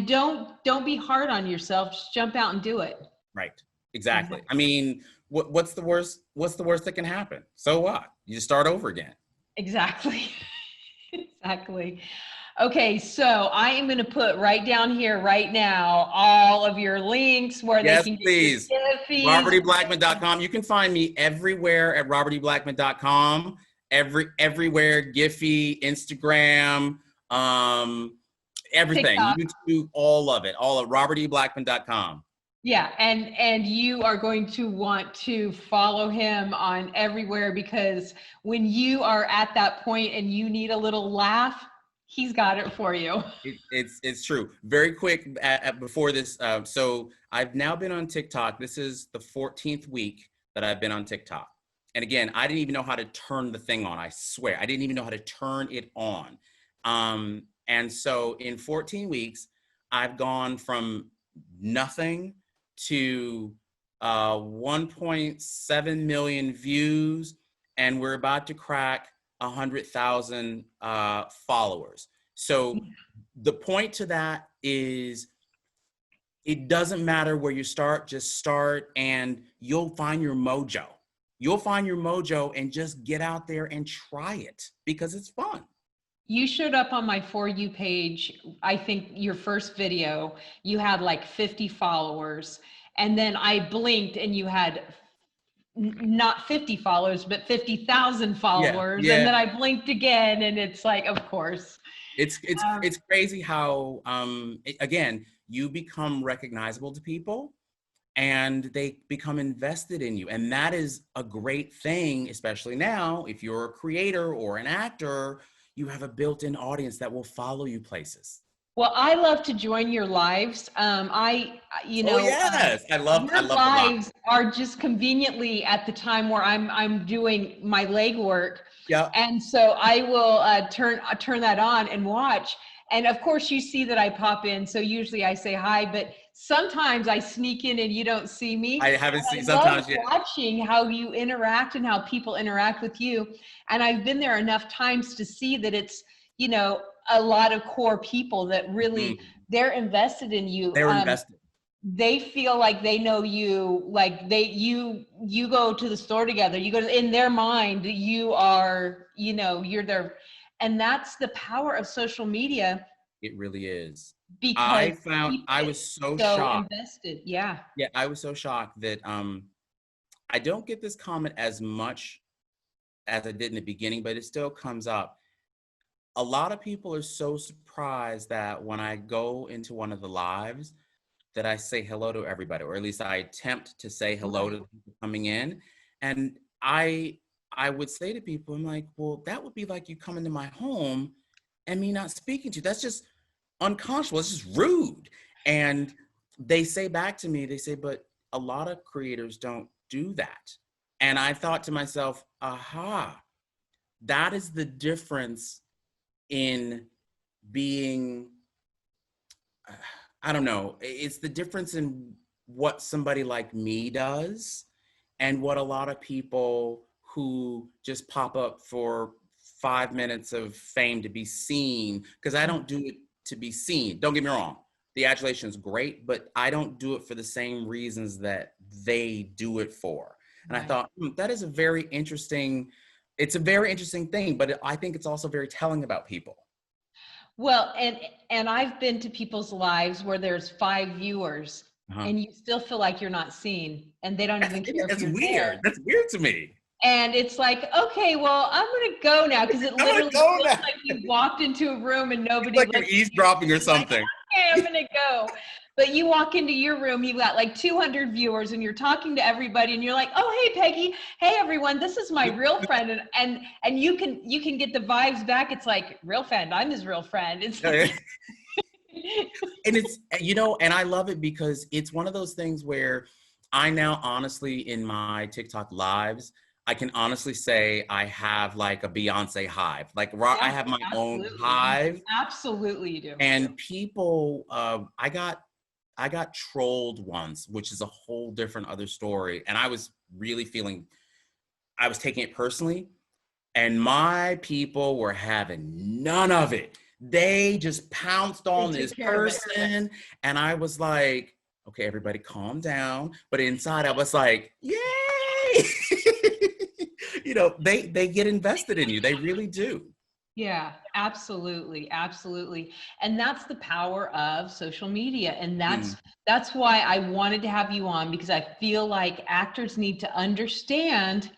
don't be hard on yourself. Just jump out and do it. Right. Exactly. I mean, what's the worst? What's the worst that can happen? So what? You just start over again. Exactly. Exactly. Okay, so I am going to put right down here right now all of your links where they can get Please. your fees. RobertEBlackman.com. You can find me everywhere at RobertEBlackman.com. Everywhere, Giphy, Instagram, everything, TikTok. YouTube, all of it, all at RobertEBlackman.com. Yeah, and you are going to want to follow him on everywhere, because when you are at that point and you need a little laugh, he's got it for you. It's true. Very quick before this, so I've now been on TikTok. This is the 14th week that I've been on TikTok. And again, I didn't even know how to turn the thing on. I swear, I didn't even know how to turn it on. And so in 14 weeks, I've gone from nothing to 1.7 million views, and we're about to crack 100,000 followers. So the point to that is, it doesn't matter where you start, just start and you'll find your mojo. You'll find your mojo and just get out there and try it because it's fun. You showed up on my For You page. I think your first video, you had like 50 followers. And then I blinked and you had not 50 followers, but 50,000 followers. Yeah. And then I blinked again, and it's like, of course. It's crazy how, again, you become recognizable to people and they become invested in you. And that is a great thing, especially now, if you're a creator or an actor, you have a built-in audience that will follow you places. Well, I love to join your lives. I love your lives are just conveniently at the time where I'm doing my legwork. Yeah. And so I will turn that on and watch. And of course, you see that I pop in. So usually I say hi, but sometimes I sneak in and you don't see me. I haven't seen sometimes yet. Watching how you interact and how people interact with you. And I've been there enough times to see that it's, a lot of core people that really, they're invested in you. They're invested. They feel like they know you, like you go to the store together, in their mind, you are, you're there. And that's the power of social media. It really is. Because I was so shocked. Invested. Yeah. Yeah, I was so shocked that I don't get this comment as much as I did in the beginning, but it still comes up. A lot of people are so surprised that when I go into one of the lives that I say hello to everybody, or at least I attempt to say hello to people coming in. And I I would say to people, I'm like, well, that would be like you coming to my home and me not speaking to you. That's just unconscionable. It's just rude. And they say back to me, they say, but a lot of creators don't do that. And I thought to myself, aha, that is the difference in being, I don't know, it's the difference in what somebody like me does and what a lot of people who just pop up for 5 minutes of fame to be seen, because I don't do it to be seen. Don't get me wrong. The adulation is great, but I don't do it for the same reasons that they do it for. And I thought, that is a very interesting, it's a very interesting thing, but I think it's also very telling about people. Well, and I've been to people's lives where there's 5 viewers and you still feel like you're not seen and they don't even care if you're weird. there. That's weird to me. And it's like, okay, well, I'm going to go now because it literally looks like you walked into a room and nobody like you're eavesdropping or something. Like, okay, I'm going to go. But you walk into your room, you've got like 200 viewers and you're talking to everybody and you're like, oh, hey, Peggy. Hey, everyone, this is my real friend. And you can get the vibes back. It's like, real friend, I'm his real friend. It's like, and it's, you know, and I love it because it's one of those things where I now honestly in my TikTok lives, I can honestly say I have like a Beyonce hive. Like I have my own hive. Absolutely you do. And people, I got trolled once, which is a whole different other story. And I was really feeling, I was taking it personally. And my people were having none of it. They just pounced on this person. And I was like, okay, everybody calm down. But inside I was like, yay! You know, they get invested in you. They really do. Yeah, absolutely. Absolutely. And that's the power of social media. And that's why I wanted to have you on, because I feel like actors need to understand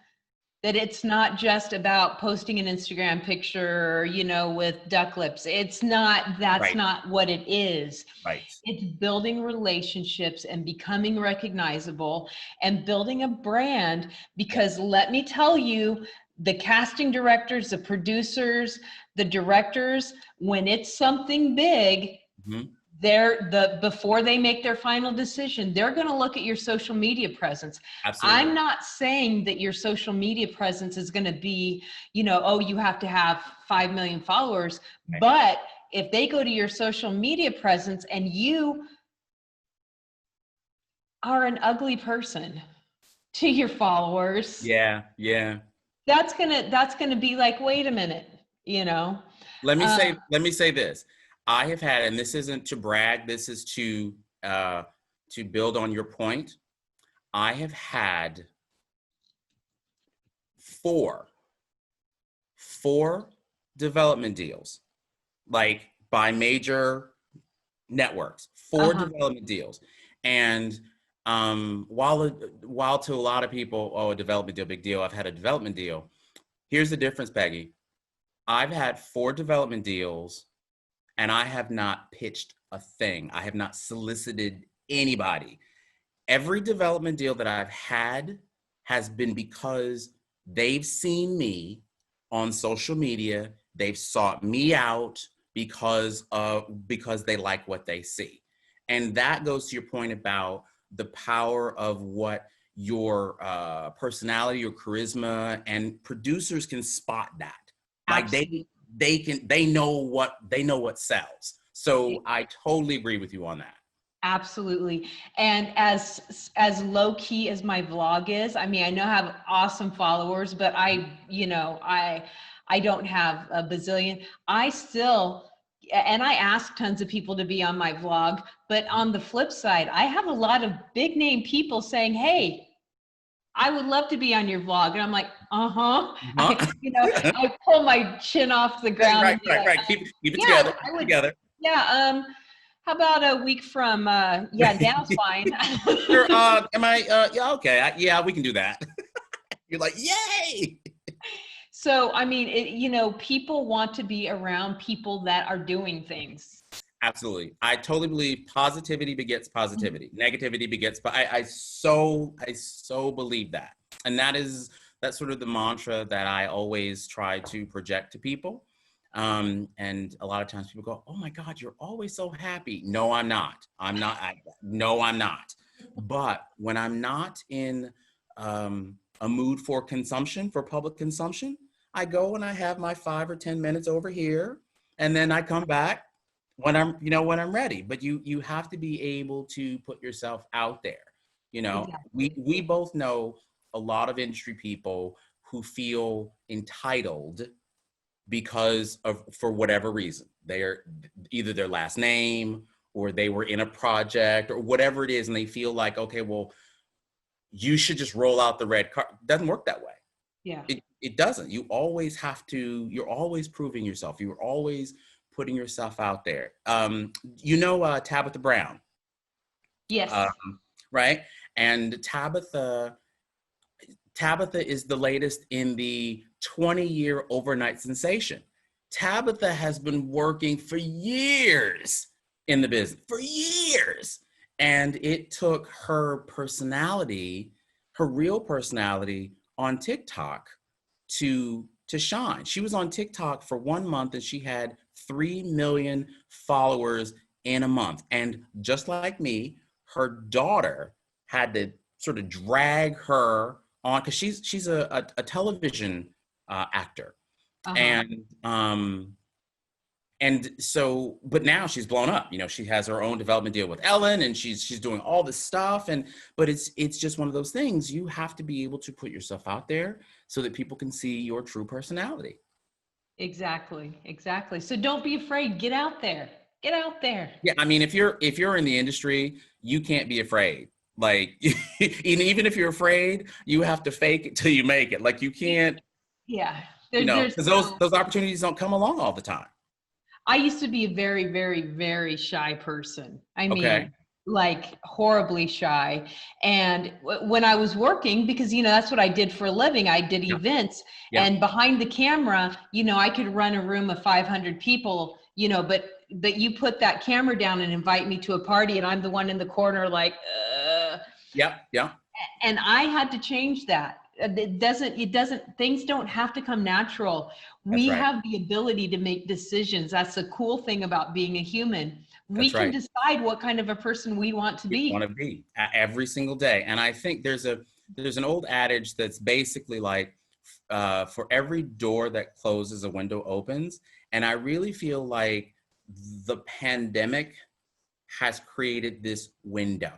that it's not just about posting an Instagram picture, you know, with duck lips. It's not, that's not what it is. Right. It's building relationships and becoming recognizable and building a brand, because let me tell you, the casting directors, the producers, the directors, when it's something big, before they make their final decision, they're going to look at your social media presence. Absolutely. I'm not saying that your social media presence is going to be, you know, oh, you have to have 5 million followers, but if they go to your social media presence and you are an ugly person to your followers, that's gonna be like, wait a minute, you know. Let me say this. I have had, and this isn't to brag, this is to build on your point. I have had four development deals, like by major networks, 4 development deals. And while to a lot of people, oh, a development deal, big deal, I've had a development deal. Here's the difference, Peggy. I've had 4 development deals and I have not pitched a thing. I have not solicited anybody. Every development deal that I've had has been because they've seen me on social media. They've sought me out because they like what they see. And that goes to your point about the power of what your personality, your charisma, and producers can spot that. Like they know what sells. So I totally agree with you on that. Absolutely. And as low key as my vlog is, I mean, I know I have awesome followers, but I don't have a bazillion. I still, and I ask tons of people to be on my vlog, but on the flip side, I have a lot of big name people saying, hey, I would love to be on your vlog. And I'm like, I pull my chin off the ground. Right. Keep it together. Yeah. How about a week from, down's fine. Sure, okay. We can do that. You're like, yay. So, I mean, people want to be around people that are doing things. Absolutely. I totally believe positivity begets positivity. Negativity begets, I so believe that. And that is That's sort of the mantra that I always try to project to people. And a lot of times people go, "Oh my God, you're always so happy." No, I'm not. No, I'm not. But when I'm not in a mood for consumption, for public consumption, I go and I have my 5 or 10 minutes over here, and then I come back when I'm ready. But you have to be able to put yourself out there. Exactly. We both know a lot of industry people who feel entitled because of, for whatever reason, they're either their last name or they were in a project or whatever it is, and they feel like, okay, well, you should just roll out the red card. It doesn't work that way. Yeah. It doesn't. You always have to, you're always proving yourself. You're always putting yourself out there. Tabitha Brown, Yes. right? And Tabitha is the latest in the 20-year overnight sensation. Tabitha has been working for years in the business, for years. And it took her personality, her real personality on TikTok to shine. She was on TikTok for 1 month and she had 3 million followers in a month. And just like me, her daughter had to sort of drag her on, because she's a television actor. Uh-huh. And so, but now she's blown up. She has her own development deal with Ellen, and she's doing all this stuff. But it's just one of those things. You have to be able to put yourself out there so that people can see your true personality. Exactly. Exactly. So don't be afraid. Get out there. Get out there. Yeah, I mean, if you're in the industry, you can't be afraid. Like, and even if you're afraid, you have to fake it till you make it. Like, you can't, Yeah. There's because those opportunities don't come along all the time. I used to be a very, very, very shy person. I Okay. mean, like horribly shy. And when I was working, because, that's what I did for a living, I did Yeah. events. Yeah. And behind the camera, I could run a room of 500 people, but you put that camera down and invite me to a party and I'm the one in the corner like, Yeah. Yeah. and I had to change that. Things don't have to come natural. That's We right. have the ability to make decisions. That's the cool thing about being a human. We That's can right. decide what kind of a person we want to You want be. to be every single day. And I think there's an old adage that's basically like, for every door that closes, a window opens. And I really feel like the pandemic has created this window.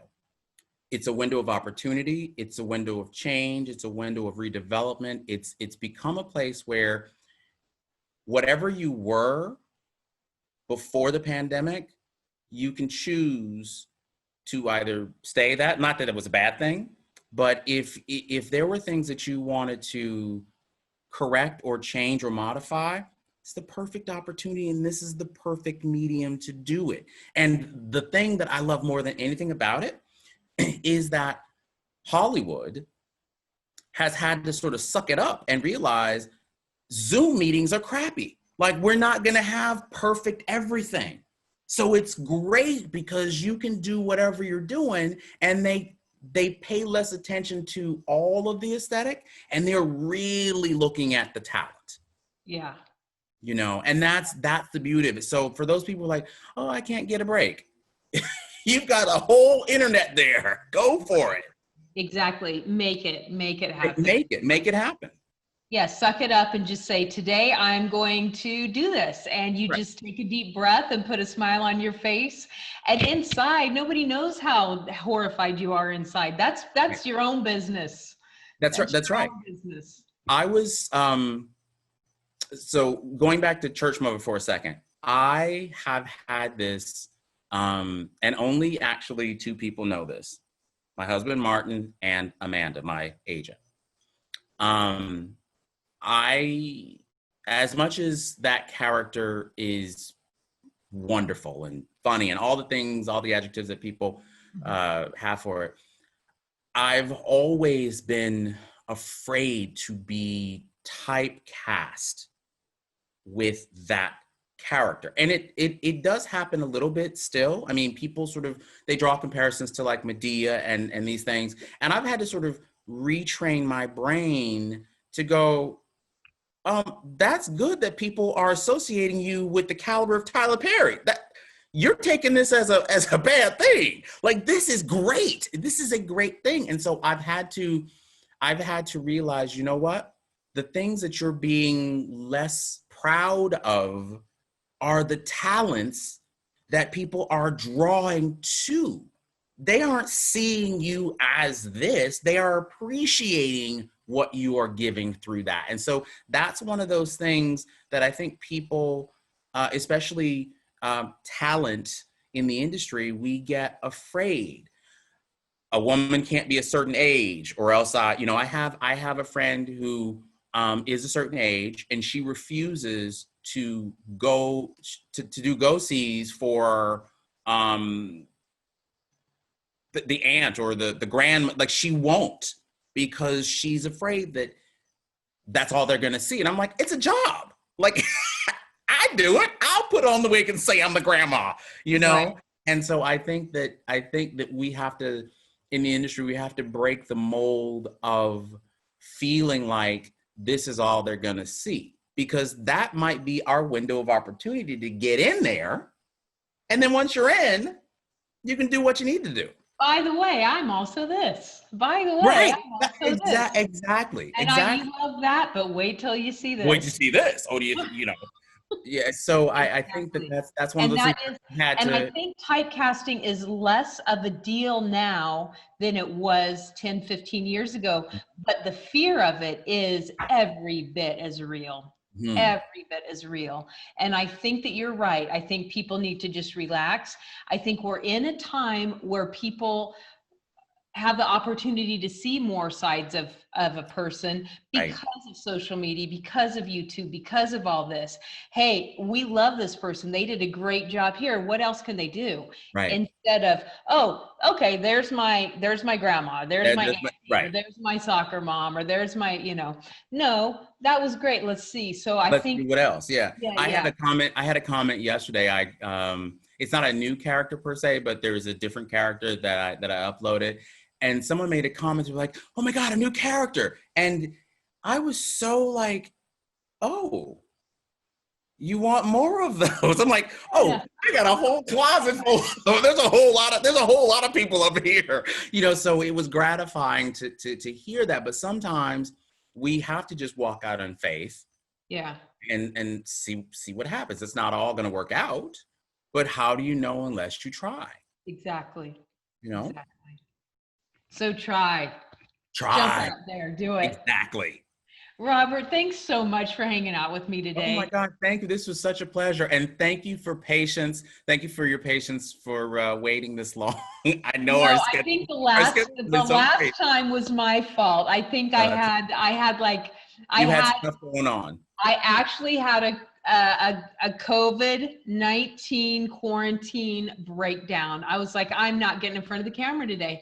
It's a window of opportunity. It's a window of change. It's a window of redevelopment. It's become a place where whatever you were before the pandemic, you can choose to either stay that, not that it was a bad thing, but if there were things that you wanted to correct or change or modify, it's the perfect opportunity, and this is the perfect medium to do it. And the thing that I love more than anything about it is that Hollywood has had to sort of suck it up and realize Zoom meetings are crappy. Like, we're not going to have perfect everything. So it's great because you can do whatever you're doing, and they pay less attention to all of the aesthetic, and they're really looking at the talent. Yeah. And that's the beauty of it. So for those people like, oh, I can't get a break. You've got a whole internet there. Go for it. Exactly. Make it happen. Make it happen. Yeah, suck it up and just say, today I'm going to do this. And you Right. just take a deep breath and put a smile on your face. And inside, nobody knows how horrified you are inside. That's your own business. That's right. That's right. Business. I was, so going back to Church Mother for a second, I have had this, and only actually 2 people know this, my husband, Martin, and Amanda, my agent. As much as that character is wonderful and funny and all the things, all the adjectives that people have for it, I've always been afraid to be typecast with that character. And it does happen a little bit still. I mean, people sort of, they draw comparisons to like Medea and these things. And I've had to sort of retrain my brain to go, that's good that people are associating you with the caliber of Tyler Perry. That you're taking this as a bad thing. Like, this is great. This is a great thing. And so I've had to realize, you know what? The things that you're being less proud of are the talents that people are drawing to. They aren't seeing you as this. They are appreciating what you are giving through that. And so that's one of those things that I think people, especially talent in the industry, we get afraid. A woman can't be a certain age, or else I have a friend who is a certain age, and she refuses to go to do go-sees for the aunt or the grand, like she won't, because she's afraid that that's all they're gonna see. And I'm like, it's a job. Like, I do it. I'll put on the wig and say I'm the grandma, Right. And so I think that we have to, in the industry, we have to break the mold of feeling like this is all they're gonna see, because that might be our window of opportunity to get in there. And then once you're in, you can do what you need to do. By the way, I'm also this. By the way, right. I'm also this. Exactly. And exactly. I love that, but wait till you see this. Wait to see this. Oh, do you know? Yeah. So I think that's one of those things. I think typecasting is less of a deal now than it was 10, 15 years ago. But the fear of it is every bit as real. Every bit is real. And I think that you're right. I think people need to just relax. I think we're in a time where people have the opportunity to see more sides of a person because of social media, because of YouTube, because of all this. Hey, we love this person. They did a great job here. What else can they do? Right. Instead of, oh, okay, there's my grandma, there's my auntie, or there's my soccer mom, or there's my, no, that was great. Let's see. So let's think see what else. Yeah. I had a comment yesterday. It's not a new character per se, but there's a different character that I uploaded. And someone made a comment, like, oh my God, a new character. And I was so like, oh, you want more of those? I'm like, I got a whole closet full. There's a whole lot of people up here, so it was gratifying to hear that. But sometimes we have to just walk out on faith. Yeah. And see what happens. It's not all going to work out, but how do you know unless you try? Exactly. Exactly. So try. Jump out there, do it. Exactly. Robert, thanks so much for hanging out with me today. Oh my God, thank you. This was such a pleasure. And thank you for patience. Thank you for your patience for waiting this long. I know I think the last time was my fault. I think I had stuff going on. I actually had a COVID-19 quarantine breakdown. I was like, I'm not getting in front of the camera today.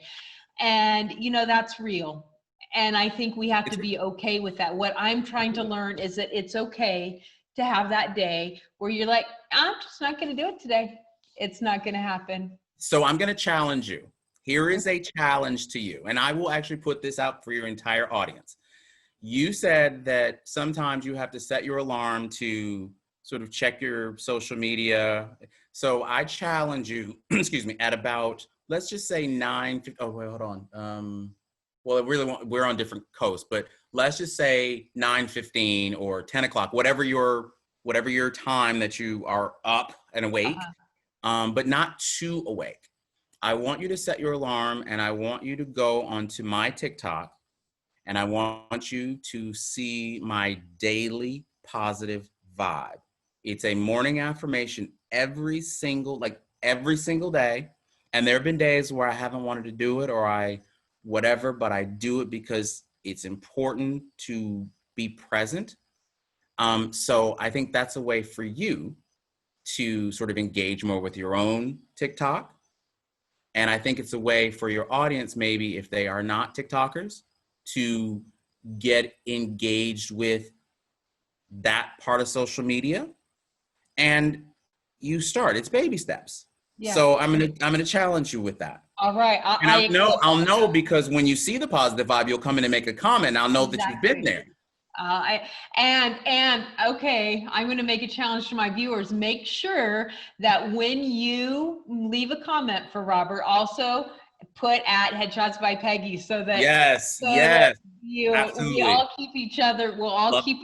And, that's real. And I think we have to be okay with that. What I'm trying to learn is that it's okay to have that day where you're like, I'm just not going to do it today. It's not going to happen. So I'm going to challenge you. Here is a challenge to you. And I will actually put this out for your entire audience. You said that sometimes you have to set your alarm to sort of check your social media. So I challenge you, at about, let's just say 9. Oh, wait, hold on. Well, we're on different coasts, but let's just say 9:15 or 10 o'clock, whatever your time that you are up and awake, but not too awake. I want you to set your alarm, and I want you to go onto my TikTok, and I want you to see my daily positive vibe. It's a morning affirmation every single day. And there have been days where I haven't wanted to do it or but I do it because it's important to be present. So I think that's a way for you to sort of engage more with your own TikTok. And I think it's a way for your audience, maybe if they are not TikTokers, to get engaged with that part of social media. And it's baby steps. Yeah. So I'm gonna challenge you with that. All right. I'll know because when you see the positive vibe, you'll come in and make a comment. And I'll know that you've been there. And okay, I'm going to make a challenge to my viewers. Make sure that when you leave a comment for Robert, also put at Headshots by Peggy, so that Yes, yes, we absolutely. all keep each other. We'll all Look, keep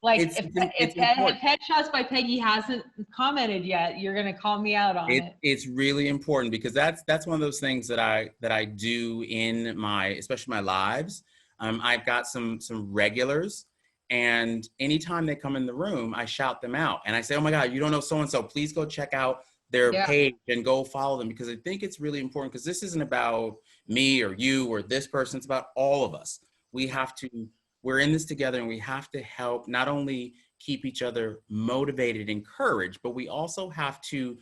like it's important. if Headshots by Peggy hasn't commented yet, you're going to call me out on it. It's really important because that's one of those things that I do in my, especially my lives. I've got some regulars, and anytime they come in the room, I shout them out and I say, "Oh my God, you don't know so and so? Please go check out their page and go follow them," because I think it's really important, because this isn't about me or you or this person. It's about all of us. We're in this together, and we have to help not only keep each other motivated, encouraged, but we also have to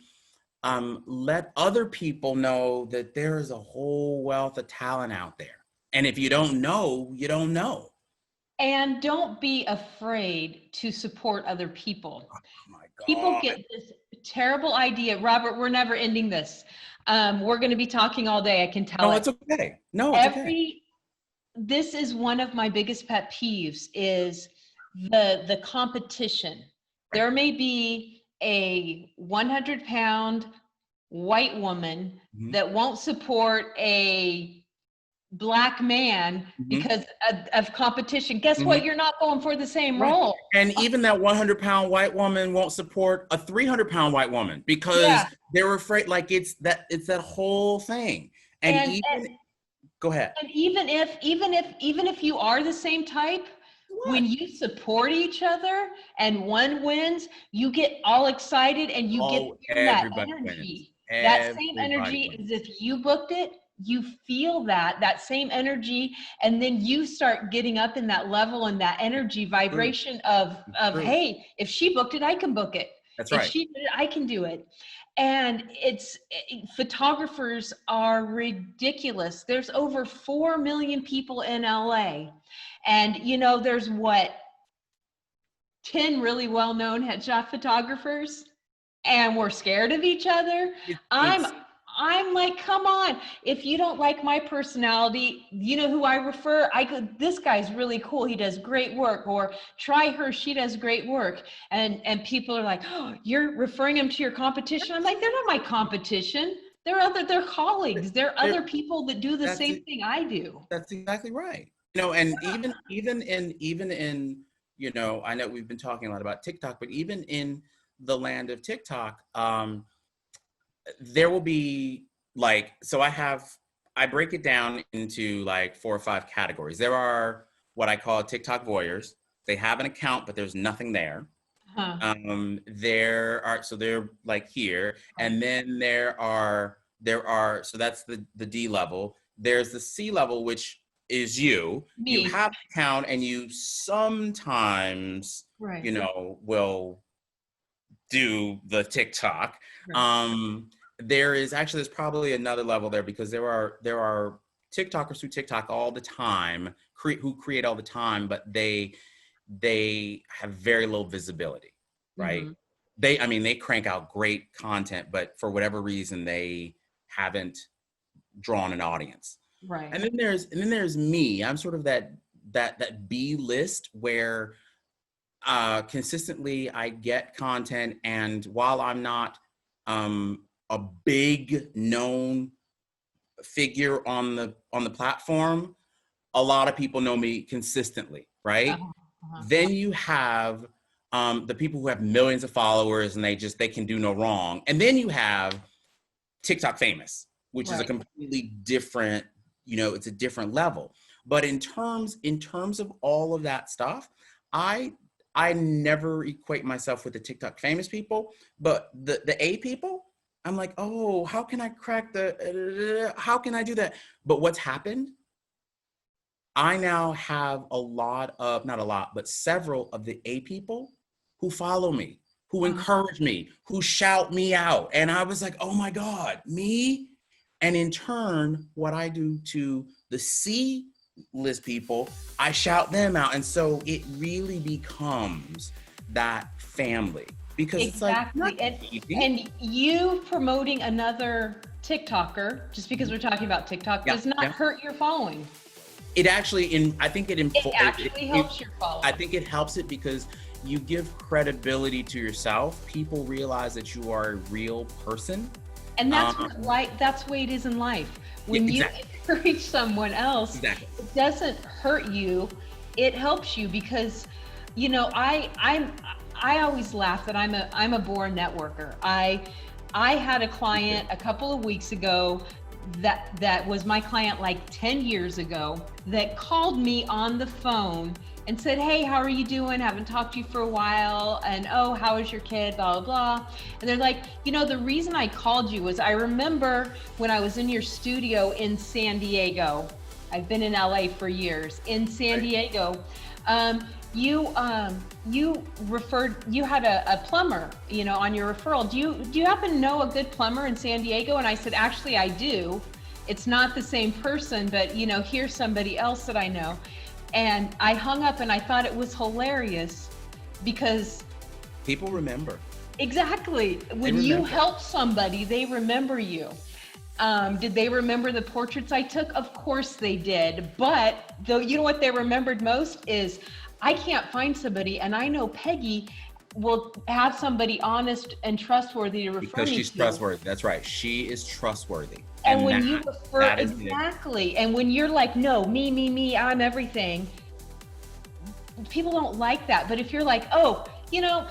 let other people know that there is a whole wealth of talent out there. And if you don't know, you don't know. And don't be afraid to support other people. Oh my God. People get this terrible idea. Robert, we're never ending this. We're going to be talking all day. I can tell. No, it's okay. No, it's okay. This is one of my biggest pet peeves, is the competition. Right. There may be a 100-pound white woman that won't support a Black man because of competition. Guess what? You're not going for the same role. And even that 100-pound white woman won't support a 300-pound white woman because they're afraid. Like it's that whole thing. And go ahead. And even if you are the same type, when you support each other and one wins, you get all excited and you get that energy. That same energy as if you booked it, you feel that same energy, and then you start getting up in that level and that energy vibration of hey, if she booked it, I can book it. That's right. If she did it, I can do it. And photographers are ridiculous. There's over 4 million people in LA. And there's 10 really well-known headshot photographers, and we're scared of each other. I'm like, come on. If you don't like my personality, you know who I refer? This guy's really cool. He does great work. Or try her. She does great work. And people are like, oh, you're referring them to your competition? I'm like, they're not my competition. They're colleagues. They're other people that do the same thing I do. That's exactly right. And even in, I know we've been talking a lot about TikTok, but even in the land of TikTok, there will be so I break it down into 4 or 5 categories. There are what I call TikTok voyeurs. They have an account, but there's nothing there. They're here. And then there are, so that's the D level. There's the C level, which is you. Me. You have an account and you sometimes, will do the TikTok. Right. There's probably another level there, because there are TikTokers who TikTok all the time, who create all the time, but they have very low visibility, right? They crank out great content, but for whatever reason, they haven't drawn an audience. Right. And then there's me. I'm sort of that B list where consistently I get content, and while I'm not a big known figure on the platform, a lot of people know me consistently, right? Then you have the people who have millions of followers and they can do no wrong. And then you have TikTok famous, which is a completely different, it's a different level. But in terms of all of that stuff, I never equate myself with the TikTok famous people, but the A people, I'm like, oh, how can I crack how can I do that? But what's happened, I now have not a lot, but several of the A people who follow me, who encourage me, who shout me out. And I was like, oh my God, me? And in turn, what I do to the C list people, I shout them out. And so it really becomes that family. Because exactly. And you promoting another TikToker, just because we're talking about TikTok, does not hurt your following. It actually, I think It actually helps your followers. I think it helps it because you give credibility to yourself. People realize that you are a real person. And that's that's the way it is in life. When Yeah, you exactly. encourage someone else, Exactly. it doesn't hurt you. It helps you because, you know, I always laugh that I'm a born networker. I had a client a couple of weeks ago that was my client like 10 years ago that called me on the phone and said, hey, how are you doing? Haven't talked to you for a while. And oh, how is your kid? Blah, blah, blah. And they're like, you know, the reason I called you was I remember when I was in your studio in San Diego. I've been in LA for years. In San Diego, you had a plumber, you know, on your referral. Do you happen to know a good plumber in San Diego? And I said, actually, I do. It's not the same person, but you know, here's somebody else that I know. And I hung up and I thought it was hilarious because People remember. exactly when you help somebody, they remember you. Did they remember the portraits I took? Of course they did. But though, you know what they remembered most is I can't find somebody, and I know Peggy will have somebody honest and trustworthy to refer Because me she's to. trustworthy. That's right. She is trustworthy. And when you refer, that is it. exactly, and when you're like, no, me, I'm everything, people don't like that. But if you're like, oh, you know,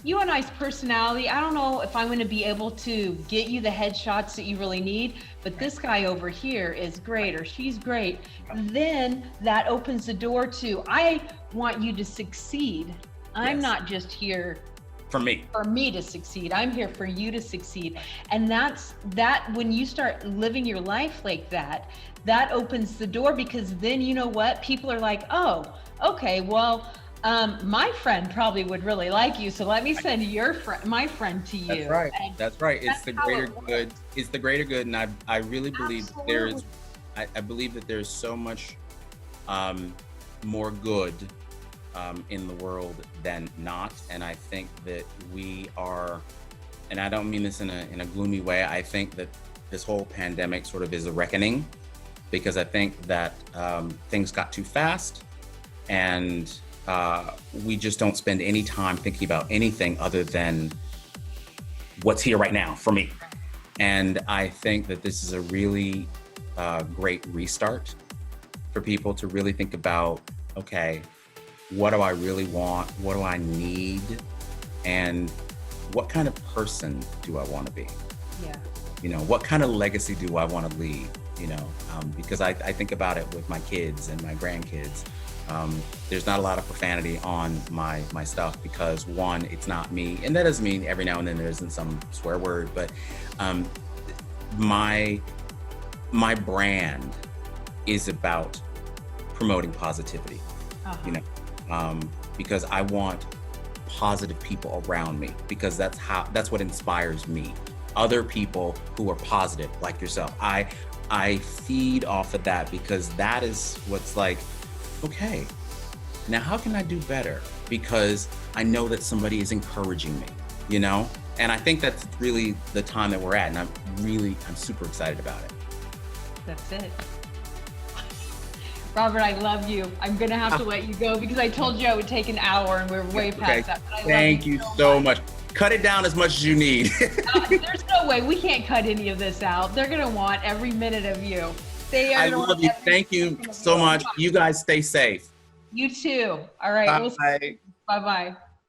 you and I's personality, I don't know if I'm going to be able to get you the headshots that you really need, but this guy over here is great, or she's great, then that opens the door to, I want you to succeed. I'm Yes. not just here For me. for me to succeed. I'm here for you to succeed. And that when you start living your life like that, that opens the door, because then you know what? People are like, oh, okay, well, my friend probably would really like you, so let me send my friend to you. That's right. And That's right. It's that's the how greater it good. It's the greater good. And I really believe that there's, Absolutely. I believe that there's so much more good in the world than not. And I think that we are, and I don't mean this in a gloomy way, I think that this whole pandemic sort of is a reckoning, because I think that things got too fast, and we just don't spend any time thinking about anything other than what's here right now for me. And I think that this is a really great restart for people to really think about, okay, what do I really want? What do I need? And what kind of person do I want to be? Yeah. You know, what kind of legacy do I want to leave? You know, because I think about it with my kids and my grandkids. There's not a lot of profanity on my stuff because, one, it's not me, and that doesn't mean every now and then there isn't some swear word, but my brand is about promoting positivity. You know, because I want positive people around me, because that's what inspires me. Other people who are positive, like yourself. I feed off of that, because that is what's like, okay, now how can I do better? Because I know that somebody is encouraging me, you know? And I think that's really the time that we're at. And I'm super excited about it. That's it. Robert, I love you. I'm gonna have to let you go because I told you I would take an hour and we're way past that. But I Thank you so much. Cut it down as much as you need. There's no way we can't cut any of this out. They're gonna want every minute of you. I love you. Thank you so much. You guys stay safe. You too. All right. Bye. Bye-bye.